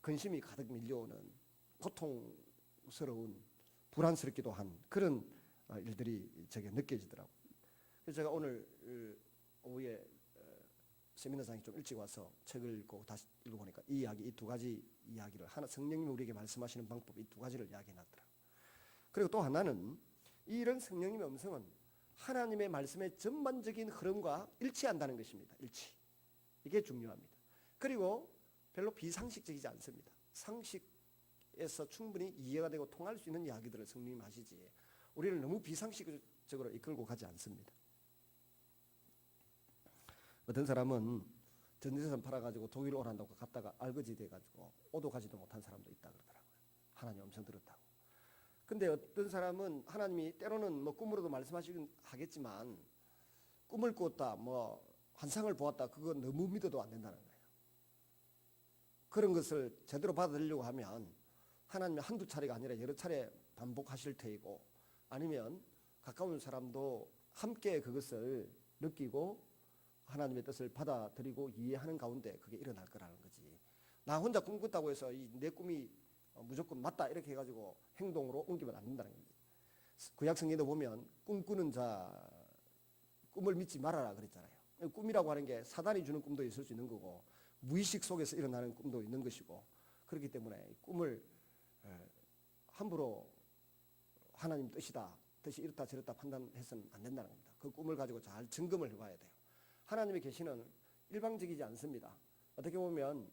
근심이 가득 밀려오는 고통스러운, 불안스럽기도 한 그런 일들이 제게 느껴지더라고요. 그래서 제가 오늘 오후에 세미나장에 좀 일찍 와서 책을 읽고 다시 읽어보니까 이 두 가지 이야기를 성령님이 우리에게 말씀하시는 방법, 이 두 가지를 이야기해놨더라고요. 그리고 또 하나는 이런 성령님의 음성은 하나님의 말씀의 전반적인 흐름과 일치한다는 것입니다. 이게 중요합니다. 그리고 별로 비상식적이지 않습니다. 상식에서 충분히 이해가 되고 통할 수 있는 이야기들을 성령님이 하시지, 우리를 너무 비상식적으로 이끌고 가지 않습니다. 어떤 사람은 전재산 팔아가지고 독일 오란다고 갔다가 알거지 돼가지고 오도 가지도 못한 사람도 있다 그러더라고요. 하나님 엄청 들었다고. 근데 어떤 사람은 하나님이 때로는 뭐 꿈으로도 말씀하시긴 하겠지만, 꿈을 꾸었다, 뭐 환상을 보았다, 그거 너무 믿어도 안 된다는 거예요. 그런 것을 제대로 받아들이려고 하면 하나님이 한두 차례가 아니라 여러 차례 반복하실 테이고, 아니면 가까운 사람도 함께 그것을 느끼고 하나님의 뜻을 받아들이고 이해하는 가운데 그게 일어날 거라는 거지. 나 혼자 꿈 꿨다고 해서 내 꿈이 무조건 맞다 이렇게 해가지고 행동으로 옮기면 안 된다는 겁니다. 구약 성경에 보면 꿈꾸는 자 꿈을 믿지 말아라 그랬잖아요. 꿈이라고 하는 게 사단이 주는 꿈도 있을 수 있는 거고, 무의식 속에서 일어나는 꿈도 있는 것이고, 그렇기 때문에 꿈을 함부로 하나님 뜻이 이렇다 저렇다 판단해서는 안 된다는 겁니다. 그 꿈을 가지고 잘 점검을 해봐야 돼요. 하나님의 계시는 일방적이지 않습니다. 어떻게 보면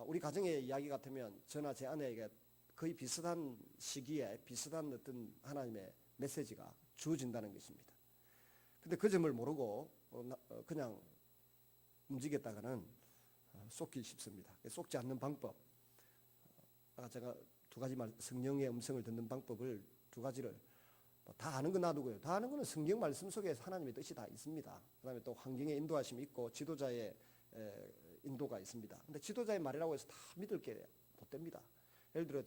우리 가정의 이야기 같으면 저나 제 아내에게 거의 비슷한 시기에 비슷한 어떤 하나님의 메시지가 주어진다는 것입니다. 근데 그 점을 모르고 그냥 움직였다가는 쏟기 쉽습니다. 쏟지 않는 방법, 제가 두 가지 성령의 음성을 듣는 방법을 두 가지를 다 아는 건 놔두고요. 다 아는 거는 성경 말씀 속에 하나님의 뜻이 다 있습니다. 그 다음에 또 환경의 인도하심이 있고 지도자의 인도가 있습니다. 근데 지도자의 말이라고 해서 다 믿을 게 못 됩니다. 예를 들어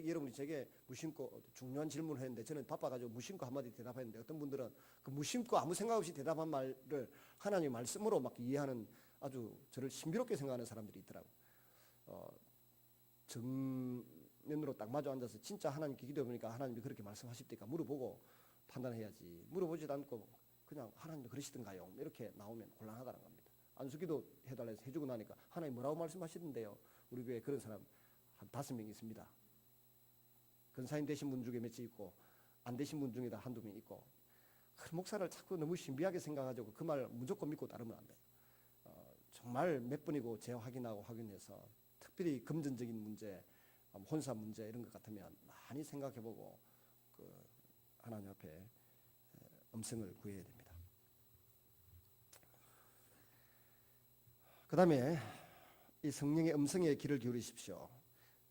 여러분이 제게 무심코 중요한 질문을 했는데 저는 바빠가지고 무심코 한마디 대답했는데, 어떤 분들은 그 무심코 아무 생각 없이 대답한 말을 하나님의 말씀으로 막 이해하는, 아주 저를 신비롭게 생각하는 사람들이 있더라고요. 정면으로 딱 마주 앉아서 진짜 하나님께 기도해보니까 하나님이 그렇게 말씀하십니까 물어보고 판단해야지, 물어보지도 않고 그냥 하나님도 그러시던가요 이렇게 나오면 곤란하다는 겁니다. 안수기도 해달라 해서 해주고 나니까 하나님 뭐라고 말씀하시던데요. 우리 교회에 그런 사람 한 5명 있습니다. 근사님 되신 분 중에 몇이 있고 안 되신 분 중에도 한두 명 있고, 그 목사를 자꾸 너무 신비하게 생각하고 그 말 무조건 믿고 따르면 안 돼요. 정말 몇 번이고 재확인하고 확인해서, 특별히 금전적인 문제, 혼사 문제 이런 것 같으면 많이 생각해보고 그 하나님 앞에 음성을 구해야 됩니다. 그 다음에 이 성령의 음성에 귀를 기울이십시오.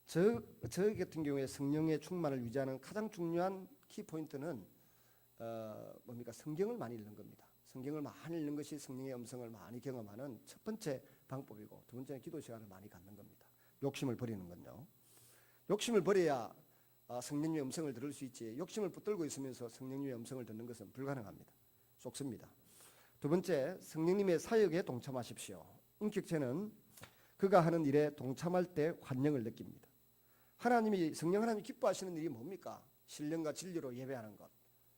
저 같은 경우에 성령의 충만을 유지하는 가장 중요한 키포인트는 뭡니까? 성경을 많이 읽는 겁니다. 성경을 많이 읽는 것이 성령의 음성을 많이 경험하는 첫 번째 방법이고, 두 번째는 기도 시간을 많이 갖는 겁니다. 욕심을 버리는 건요. 욕심을 버려야 성령님의 음성을 들을 수 있지, 욕심을 붙들고 있으면서 성령님의 음성을 듣는 것은 불가능합니다. 쏟습니다. 두 번째, 성령님의 사역에 동참하십시오. 인격체는 그가 하는 일에 동참할 때 환영을 느낍니다. 성령 하나님이 기뻐하시는 일이 뭡니까? 신령과 진리로 예배하는 것,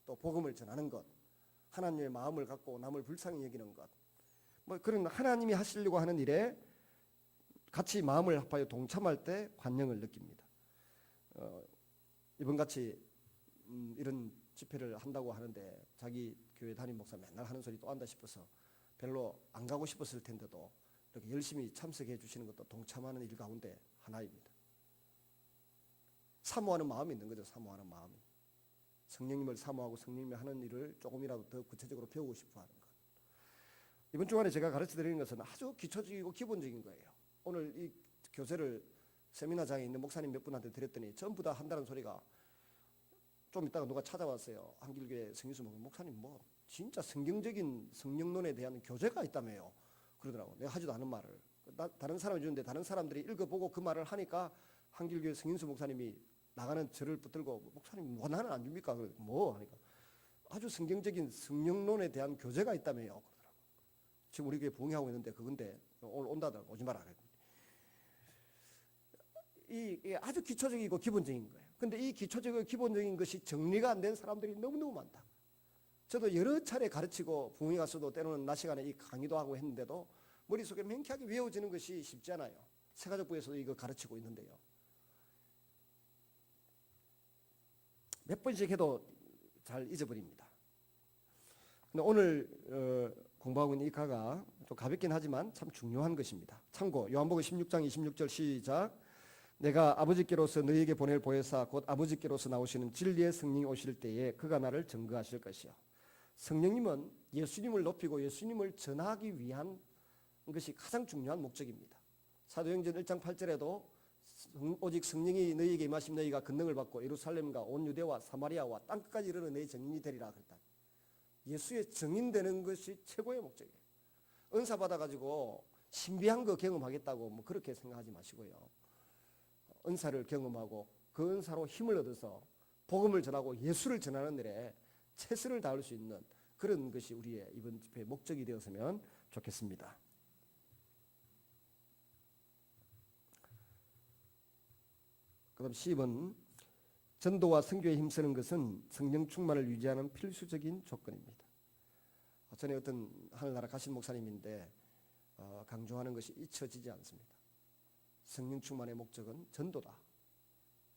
또 복음을 전하는 것, 하나님의 마음을 갖고 남을 불쌍히 여기는 것, 그런 하나님이 하시려고 하는 일에 같이 마음을 합하여 동참할 때 환영을 느낍니다. 이번같이 이런 집회를 한다고 하는데 자기 교회 담임 목사 맨날 하는 소리 또 한다 싶어서 별로 안 가고 싶었을 텐데도 이렇게 열심히 참석해 주시는 것도 동참하는 일 가운데 하나입니다. 사모하는 마음이 있는 거죠. 사모하는 마음이. 성령님을 사모하고 성령님이 하는 일을 조금이라도 더 구체적으로 배우고 싶어 하는 것. 이번 주간에 제가 가르쳐 드리는 것은 아주 기초적이고 기본적인 거예요. 오늘 이 교재를 세미나장에 있는 목사님 몇 분한테 드렸더니 전부 다 한다는 소리가, 좀 이따가 누가 찾아왔어요. 한길교회 성인수 목사님 진짜 성경적인 성령론에 대한 교재가 있다며요. 그러더라고. 내가 하지도 않은 말을 다른 사람이 주는데 다른 사람들이 읽어보고 그 말을 하니까 한길교회 성인수 목사님이 나가는 저를 붙들고, 목사님 나는 안 줍니까? 하니까 아주 성경적인 성령론에 대한 교재가 있다며요. 그러더라고. 지금 우리 교회 부흥하고 있는데 그건데 오늘 온다더라고. 오지 마라. 이 아주 기초적이고 기본적인 거예요. 근데 이 기초적이고 기본적인 것이 정리가 안 된 사람들이 너무너무 많다. 저도 여러 차례 가르치고 부흥회 가서도 때로는 낮 시간에 이 강의도 하고 했는데도 머릿속에 명쾌하게 외워지는 것이 쉽지 않아요. 새가족부에서도 이거 가르치고 있는데요. 몇 번씩 해도 잘 잊어버립니다. 근데 오늘 공부하고 있는 이 가가 좀 가볍긴 하지만 참 중요한 것입니다. 참고 요한복음 16장 26절 시작. 내가 아버지께로서 너희에게 보낼 보혜사 곧 아버지께로서 나오시는 진리의 성령이 오실 때에 그가 나를 증거하실 것이요. 성령님은 예수님을 높이고 예수님을 전하기 위한 것이 가장 중요한 목적입니다. 사도행전 1장 8절에도 오직 성령이 너희에게 임하시면 너희가 권능을 받고 예루살렘과 온 유대와 사마리아와 땅끝까지 이르는 너희 증인이 되리라 그랬다. 예수의 증인되는 것이 최고의 목적이에요. 은사 받아가지고 신비한 거 경험하겠다고 그렇게 생각하지 마시고요. 은사를 경험하고 그 은사로 힘을 얻어서 복음을 전하고 예수를 전하는 일에 최선을 다할 수 있는 그런 것이 우리의 이번 집회의 목적이 되었으면 좋겠습니다. 그다음 10은 전도와 선교에 힘쓰는 것은 성령 충만을 유지하는 필수적인 조건입니다. 전에 어떤 하늘나라 가신 목사님인데 강조하는 것이 잊혀지지 않습니다. 성령 충만의 목적은 전도다.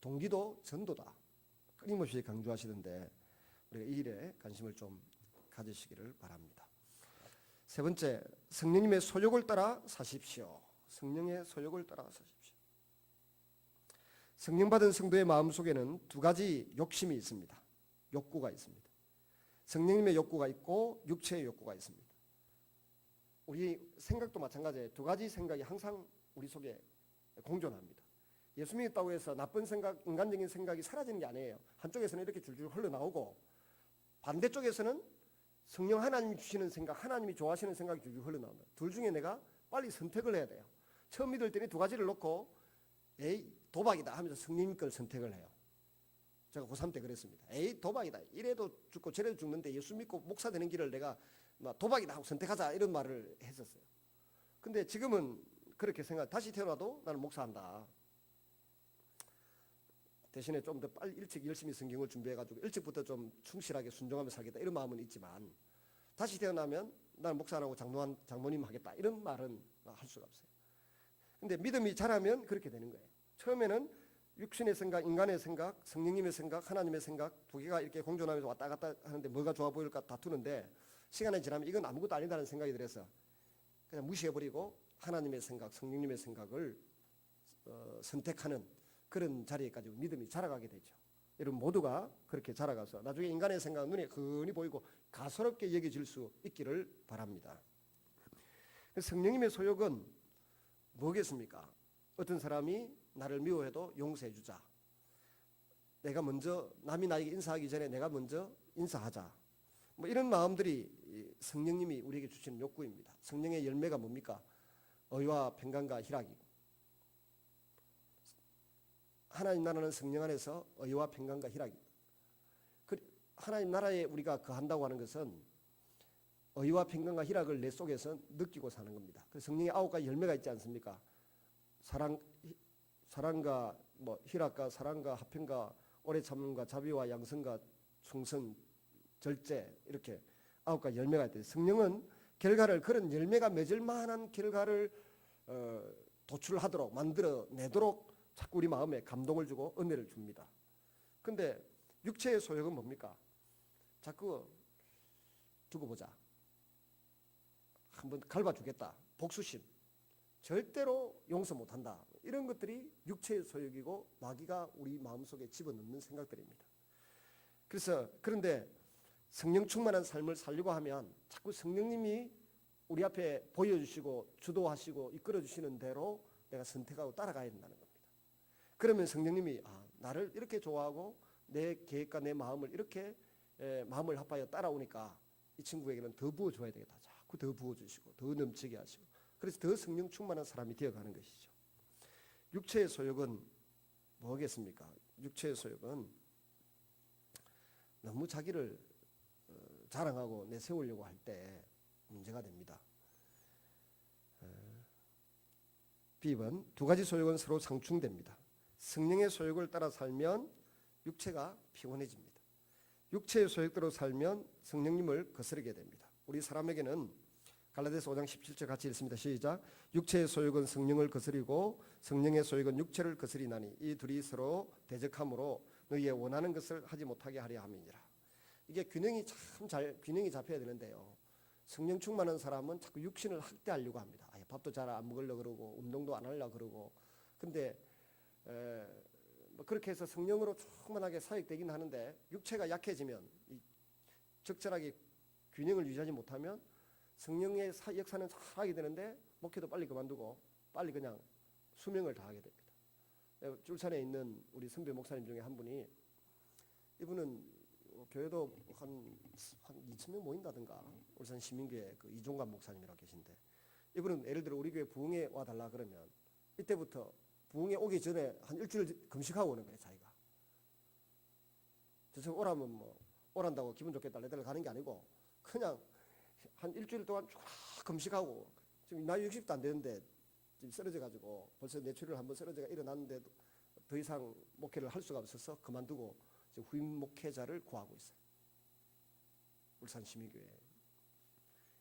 동기도 전도다. 끊임없이 강조하시던데 우리가 이 일에 관심을 좀 가지시기를 바랍니다. 세 번째, 성령님의 소욕을 따라 사십시오. 성령의 소욕을 따라 사십시오. 성령 받은 성도의 마음속에는 두 가지 욕심이 있습니다. 욕구가 있습니다. 성령님의 욕구가 있고 육체의 욕구가 있습니다. 우리 생각도 마찬가지예요. 두 가지 생각이 항상 우리 속에 공존합니다. 예수 믿었다고 해서 나쁜 생각, 인간적인 생각이 사라지는 게 아니에요. 한쪽에서는 이렇게 줄줄 흘러나오고 반대쪽에서는 성령 하나님이 주시는 생각, 하나님이 좋아하시는 생각이 줄줄 흘러나온다. 둘 중에 내가 빨리 선택을 해야 돼요. 처음 믿을 때는 두 가지를 놓고 에이 도박이다 하면서 성령님 걸 선택을 해요. 제가 고3 때 그랬습니다. 에이 도박이다. 이래도 죽고 저래도 죽는데 예수 믿고 목사 되는 길을 내가 도박이다 하고 선택하자 이런 말을 했었어요. 근데 지금은 그렇게 생각, 다시 태어나도 나는 목사한다. 대신에 좀 더 빨리 일찍 열심히 성경을 준비해가지고 일찍부터 좀 충실하게 순종하며 살겠다 이런 마음은 있지만 다시 태어나면 나는 목사 안 하고 장모님 하겠다 이런 말은 할 수가 없어요. 근데 믿음이 자라면 그렇게 되는 거예요. 처음에는 육신의 생각, 인간의 생각, 성령님의 생각, 하나님의 생각 두 개가 이렇게 공존하면서 왔다 갔다 하는데 뭐가 좋아 보일까 다투는데 시간이 지나면 이건 아무것도 아니다는 생각이 들어서 그냥 무시해버리고 하나님의 생각, 성령님의 생각을 선택하는 그런 자리에까지 믿음이 자라가게 되죠. 여러분 모두가 그렇게 자라가서 나중에 인간의 생각은 눈에 흔히 보이고 가소롭게 여겨질 수 있기를 바랍니다. 성령님의 소욕은 뭐겠습니까? 어떤 사람이 나를 미워해도 용서해 주자. 내가 먼저 남이 나에게 인사하기 전에 내가 먼저 인사하자. 이런 마음들이 성령님이 우리에게 주시는 욕구입니다. 성령의 열매가 뭡니까? 의와 평강과 희락이고 하나님 나라는 성령 안에서 의와 평강과 희락입니다. 하나님 나라에 우리가 거한다고 하는 것은 의와 평강과 희락을 내 속에서 느끼고 사는 겁니다. 그래서 성령의 9가지 열매가 있지 않습니까? 사랑과 뭐 희락과 사랑과 화평과 오래 참음과 자비와 양선과 충성, 절제 이렇게 9가지 열매가 있대요. 성령은 결과를 그런 열매가 맺을 만한 결과를 도출하도록 만들어내도록 자꾸 우리 마음에 감동을 주고 은혜를 줍니다. 근데 육체의 소욕은 뭡니까? 자꾸 두고 보자. 한번 갈봐주겠다. 복수심. 절대로 용서 못한다. 이런 것들이 육체의 소욕이고 마귀가 우리 마음속에 집어넣는 생각들입니다. 그런데 성령 충만한 삶을 살려고 하면 자꾸 성령님이 우리 앞에 보여주시고 주도하시고 이끌어주시는 대로 내가 선택하고 따라가야 된다는 겁니다. 그러면 성령님이 나를 이렇게 좋아하고 내 계획과 내 마음을 이렇게 마음을 합하여 따라오니까 이 친구에게는 더 부어줘야 되겠다. 자꾸 더 부어주시고 더 넘치게 하시고 그래서 더 성령 충만한 사람이 되어가는 것이죠. 육체의 소욕은 뭐겠습니까? 육체의 소욕은 너무 자기를 자랑하고 내세우려고 할 때 문제가 됩니다. B번 두 가지 소욕은 서로 상충됩니다. 성령의 소욕을 따라 살면 육체가 피곤해집니다. 육체의 소욕대로 살면 성령님을 거스르게 됩니다. 우리 사람에게는 갈라디아서 5장 17절 같이 읽습니다. 시작. 육체의 소욕은 성령을 거스리고 성령의 소욕은 육체를 거스리나니 이 둘이 서로 대적하므로 너희의 원하는 것을 하지 못하게 하려 함이니라. 이게 균형이 잡혀야 되는데요. 성령 충만한 사람은 자꾸 육신을 학대하려고 합니다. 밥도 잘 안 먹으려고 그러고 운동도 안 하려고 그러고. 근데 뭐 그렇게 해서 성령으로 충만하게 사역되긴 하는데 육체가 약해지면 적절하게 균형을 유지하지 못하면 성령의 역사는 잘 하게 되는데 목회도 빨리 그만두고 빨리 그냥 수명을 다하게 됩니다. 울산에 있는 우리 선배 목사님 중에 한 분이 이분은 교회도 한 2,000명 모인다든가 울산 시민교회 그 이종관 목사님이라고 계신데 이분은 예를 들어 우리 교회 부흥회 와달라 그러면 이때부터 부흥회 오기 전에 한 일주일 금식하고 오는 거예요. 자기가 저처럼 오라면 뭐 오란다고 기분 좋겠다 레들 가는 게 아니고 그냥 한 일주일 동안 쫙 금식하고 지금 나이 60도 안 되는데 지금 쓰러져 가지고 벌써 뇌출혈을 한번 쓰러져가 일어났는데 더 이상 목회를 할 수가 없어서 그만두고 지금 후임 목회자를 구하고 있어요. 울산 시민교회.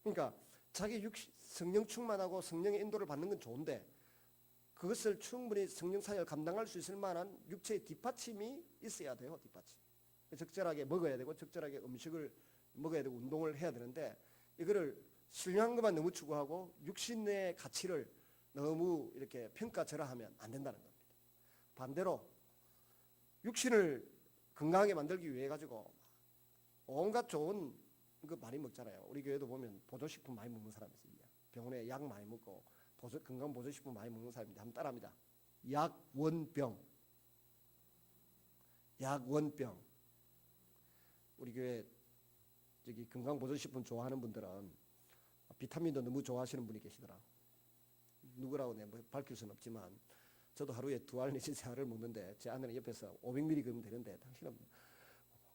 그러니까 자기 성령 충만하고 성령의 인도를 받는 건 좋은데 그것을 충분히 성령 사역을 감당할 수 있을 만한 육체의 뒷받침이 있어야 돼요. 뒷받침. 적절하게 먹어야 되고 적절하게 음식을 먹어야 되고 운동을 해야 되는데 이거를 신령한 것만 너무 추구하고 육신의 가치를 너무 이렇게 평가절하하면 안 된다는 겁니다. 반대로 육신을 건강하게 만들기 위해 가지고 온갖 좋은 거 많이 먹잖아요. 우리 교회도 보면 보조식품 많이 먹는 사람이 있어요. 병원에 약 많이 먹고 건강 보조식품 많이 먹는 사람인데 한번 따라합니다. 약원병. 우리 교회 저기 건강 보조식품 좋아하는 분들은 비타민도 너무 좋아하시는 분이 계시더라. 누구라고 내가 뭐 밝힐 수는 없지만 저도 하루에 2알 내지 3알을 먹는데 제 아내는 옆에서 500mg 먹으면 되는데 당신은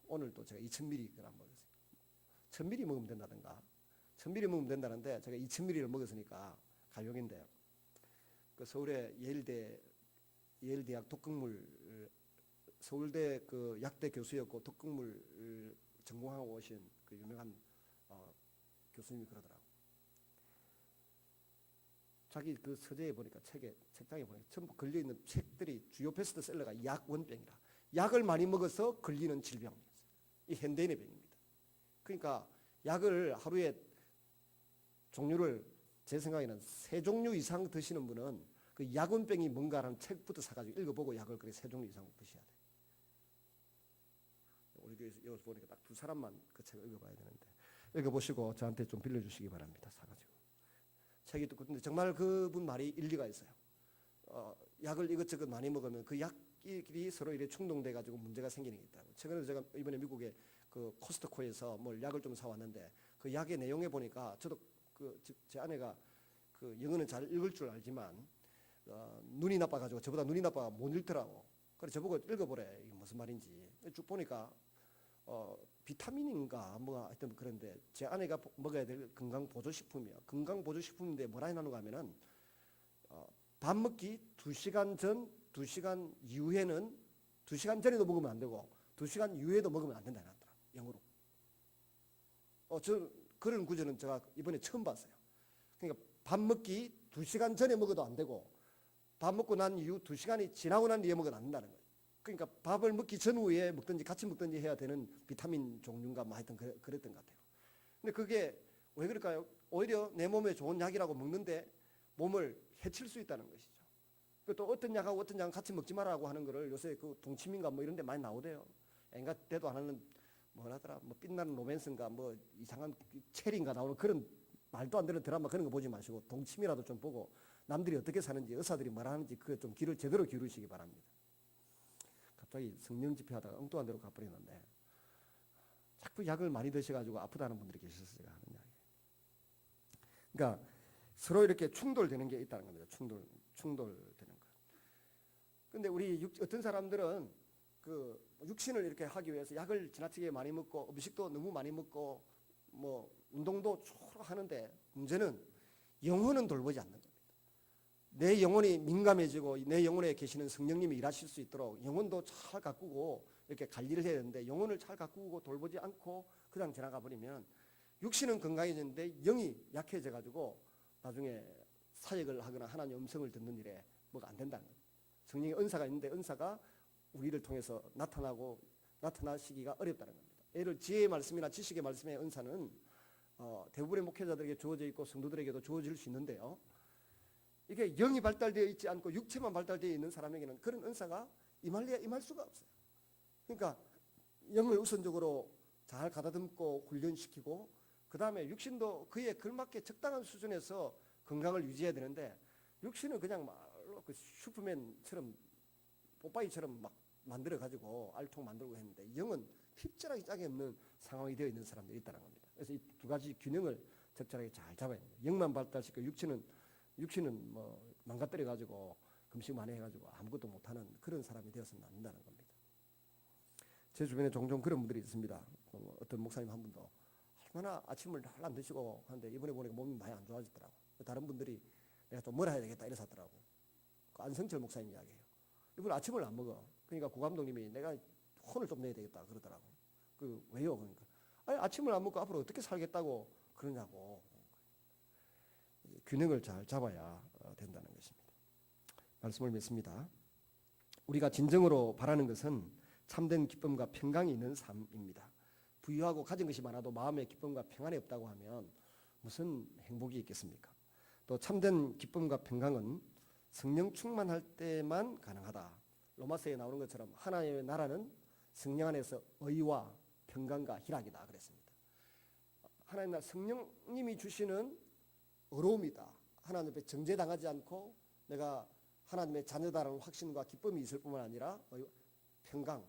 오늘도 제가 2000mg를 먹었어요. 1000mg 먹으면 된다든가 1000mg 먹으면 된다는데 제가 2000mg를 먹었으니까 가용인데 그 서울의 예일대학 독극물 서울대 그 약대 교수였고 독극물 전공하고 오신 그 유명한 교수님이 그러더라고. 자기 그 서재에 보니까 책장에 보니까 전부 걸려 있는 책들이 주요 베스트셀러가 약원병이라. 약을 많이 먹어서 걸리는 질병이었어요. 이 현대인의 병입니다. 그러니까 약을 하루에 종류를 제 생각에는 3종류 이상 드시는 분은 그 약원병이 뭔가라는 책부터 사가지고 읽어보고 약을 그래 3종류 이상 드셔야 돼요. 우리 교회에서 여기서 보니까 딱 2사람만 그 책을 읽어봐야 되는데 읽어보시고 저한테 좀 빌려주시기 바랍니다. 사가지고 책이 또 근데 정말 그분 말이 일리가 있어요. 약을 이것저것 많이 먹으면 그 약끼리 서로 이렇게 충동돼가지고 문제가 생기는 게 있다고. 최근에 제가 이번에 미국에 그 코스트코에서 뭘 약을 좀 사왔는데 그 약의 내용에 보니까 저도 제 아내가 그 영어는 잘 읽을 줄 알지만 눈이 나빠가지고 저보다 눈이 나빠가 못 읽더라고. 그래서 저보고 읽어보래. 이게 무슨 말인지 쭉 보니까 비타민인가 뭐 하여튼 그런데 제 아내가 먹어야 될 건강 보조식품이에요. 건강 보조식품인데 뭐라 해놨는가 하면은 밥 먹기 2시간 전, 2시간 이후에는 2시간 전에도 먹으면 안 되고 2시간 이후에도 먹으면 안 된다 해놨더라. 영어로. 저 그런 구절은 제가 이번에 처음 봤어요. 그러니까 밥 먹기 2시간 전에 먹어도 안 되고 밥 먹고 난 이후 2시간이 지나고 난 뒤에 먹어도 안 된다는 거예요. 그러니까 밥을 먹기 전후에 먹든지 같이 먹든지 해야 되는 비타민 종류인가 뭐 하여튼 그랬던 것 같아요. 근데 그게 왜 그럴까요? 오히려 내 몸에 좋은 약이라고 먹는데 몸을 해칠 수 있다는 것이죠. 또 어떤 약하고 어떤 약은 같이 먹지 말라고 하는 거를 요새 그 동치미인가 뭐 이런 데 많이 나오대요. 애가 때도 안 하는 뭐라더라 뭐 빛나는 로맨스인가 뭐 이상한 체리인가 나오는 그런 말도 안 되는 드라마 그런 거 보지 마시고 동치미라도 좀 보고 남들이 어떻게 사는지 의사들이 뭐라 하는지 그게 좀 귀를 제대로 기울이시기 바랍니다. 갑자기 성령 집회하다가 엉뚱한 데로 가버리는데 자꾸 약을 많이 드셔가지고 아프다는 분들이 계셔서 제가 하는 이야기. 그러니까 서로 이렇게 충돌되는 게 있다는 겁니다. 충돌되는 거. 근데 우리 어떤 사람들은 그 육신을 이렇게 하기 위해서 약을 지나치게 많이 먹고 음식도 너무 많이 먹고 뭐 운동도 주로 하는데 문제는 영혼은 돌보지 않는 겁니다. 내 영혼이 민감해지고 내 영혼에 계시는 성령님이 일하실 수 있도록 영혼도 잘 가꾸고 이렇게 관리를 해야 되는데 영혼을 잘 가꾸고 돌보지 않고 그냥 지나가 버리면 육신은 건강해지는데 영이 약해져 가지고 나중에 사역을 하거나 하나님의 음성을 듣는 일에 뭐가 안 된다는 거예요. 성령의 은사가 있는데 은사가 우리를 통해서 나타나시기가 어렵다는 겁니다. 예를 지혜의 말씀이나 지식의 말씀의 은사는 대부분의 목회자들에게 주어져 있고 성도들에게도 주어질 수 있는데요. 이게 영이 발달되어 있지 않고 육체만 발달되어 있는 사람에게는 그런 은사가 임할 수가 없어요. 그러니까 영을 우선적으로 잘 가다듬고 훈련시키고 그 다음에 육신도 그에 걸맞게 적당한 수준에서 건강을 유지해야 되는데 육신은 그냥 말로 그 슈퍼맨처럼 뽀빠이처럼 막 만들어가지고 알통 만들고 했는데 영은 핍절하기 짝이 없는 상황이 되어 있는 사람들이 있다는 겁니다. 그래서 이 두 가지 균형을 적절하게 잘 잡아야 됩니다. 영만 발달시키고 육신은 뭐 망가뜨려 가지고 금식 많이 해가지고 아무것도 못하는 그런 사람이 되어서는 안 된다는 겁니다. 제 주변에 종종 그런 분들이 있습니다. 어떤 목사님 한 분도 얼마나 아침을 잘 안 드시고 하는데 이번에 보니까 몸이 많이 안 좋아지더라고. 다른 분들이 내가 좀 뭐라 해야 되겠다 이래서 하더라고. 그 안성철 목사님 이야기예요. 이분 아침을 안 먹어. 그러니까 구 감독님이 내가 혼을 좀 내야 되겠다 그러더라고. 그 왜요? 그러니까 아니 아침을 안 먹고 앞으로 어떻게 살겠다고 그러냐고. 균형을 잘 잡아야 된다는 것입니다. 말씀을 맺습니다. 우리가 진정으로 바라는 것은 참된 기쁨과 평강이 있는 삶입니다. 부유하고 가진 것이 많아도 마음의 기쁨과 평안이 없다고 하면 무슨 행복이 있겠습니까? 또 참된 기쁨과 평강은 성령 충만할 때만 가능하다. 로마서에 나오는 것처럼 하나님의 나라는 성령 안에서 의와 평강과 희락이다 그랬습니다. 하나님 나라 성령님이 주시는 어려움이다. 하나님 앞에 정죄당하지 않고 내가 하나님의 자녀다라는 확신과 기쁨이 있을 뿐만 아니라 평강,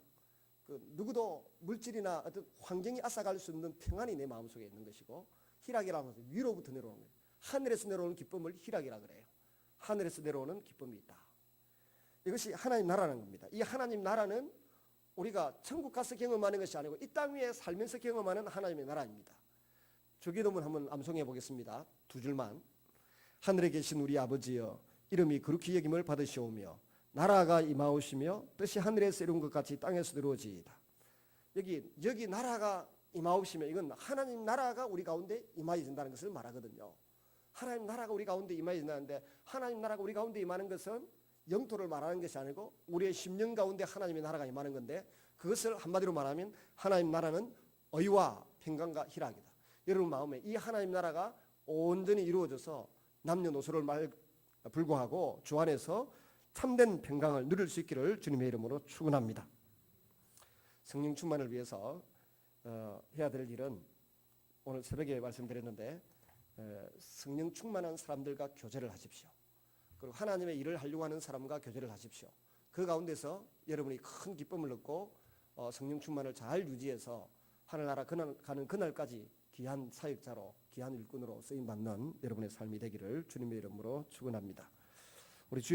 그 누구도 물질이나 어떤 환경이 앗아갈 수 없는 평안이 내 마음속에 있는 것이고 희락이라는 것은 위로부터 내려오는 거예요. 하늘에서 내려오는 기쁨을 희락이라 그래요. 하늘에서 내려오는 기쁨이 있다. 이것이 하나님 나라는 겁니다. 이 하나님 나라는 우리가 천국 가서 경험하는 것이 아니고 이 땅 위에 살면서 경험하는 하나님의 나라입니다. 주기도문 한번 암송해 보겠습니다. 두 줄만. 하늘에 계신 우리 아버지여 이름이 거룩히 여김을 받으시오며 나라가 임하오시며 뜻이 하늘에서 이룬 것 같이 땅에서 이루어지이다. 여기 나라가 임하오시며 이건 하나님 나라가 우리 가운데 임하여진다는 것을 말하거든요. 하나님 나라가 우리 가운데 임하여진다는데 하나님 나라가 우리 가운데 임하는 것은 영토를 말하는 것이 아니고 우리의 심령 가운데 하나님의 나라가 임하는 건데 그것을 한마디로 말하면 하나님 나라는 의와 평강과 희락이다. 여러분 마음에 이 하나님 나라가 온전히 이루어져서 남녀노소를 불구하고 주 안에서 참된 평강을 누릴 수 있기를 주님의 이름으로 축원합니다. 성령 충만을 위해서 해야 될 일은 오늘 새벽에 말씀드렸는데 성령 충만한 사람들과 교제를 하십시오. 그리고 하나님의 일을 하려고 하는 사람과 교제를 하십시오. 그 가운데서 여러분이 큰 기쁨을 얻고 성령 충만을 잘 유지해서 하늘나라 가는 그날까지 귀한 사역자로 귀한 일꾼으로 쓰임받는 여러분의 삶이 되기를 주님의 이름으로 축원합니다. 우리 주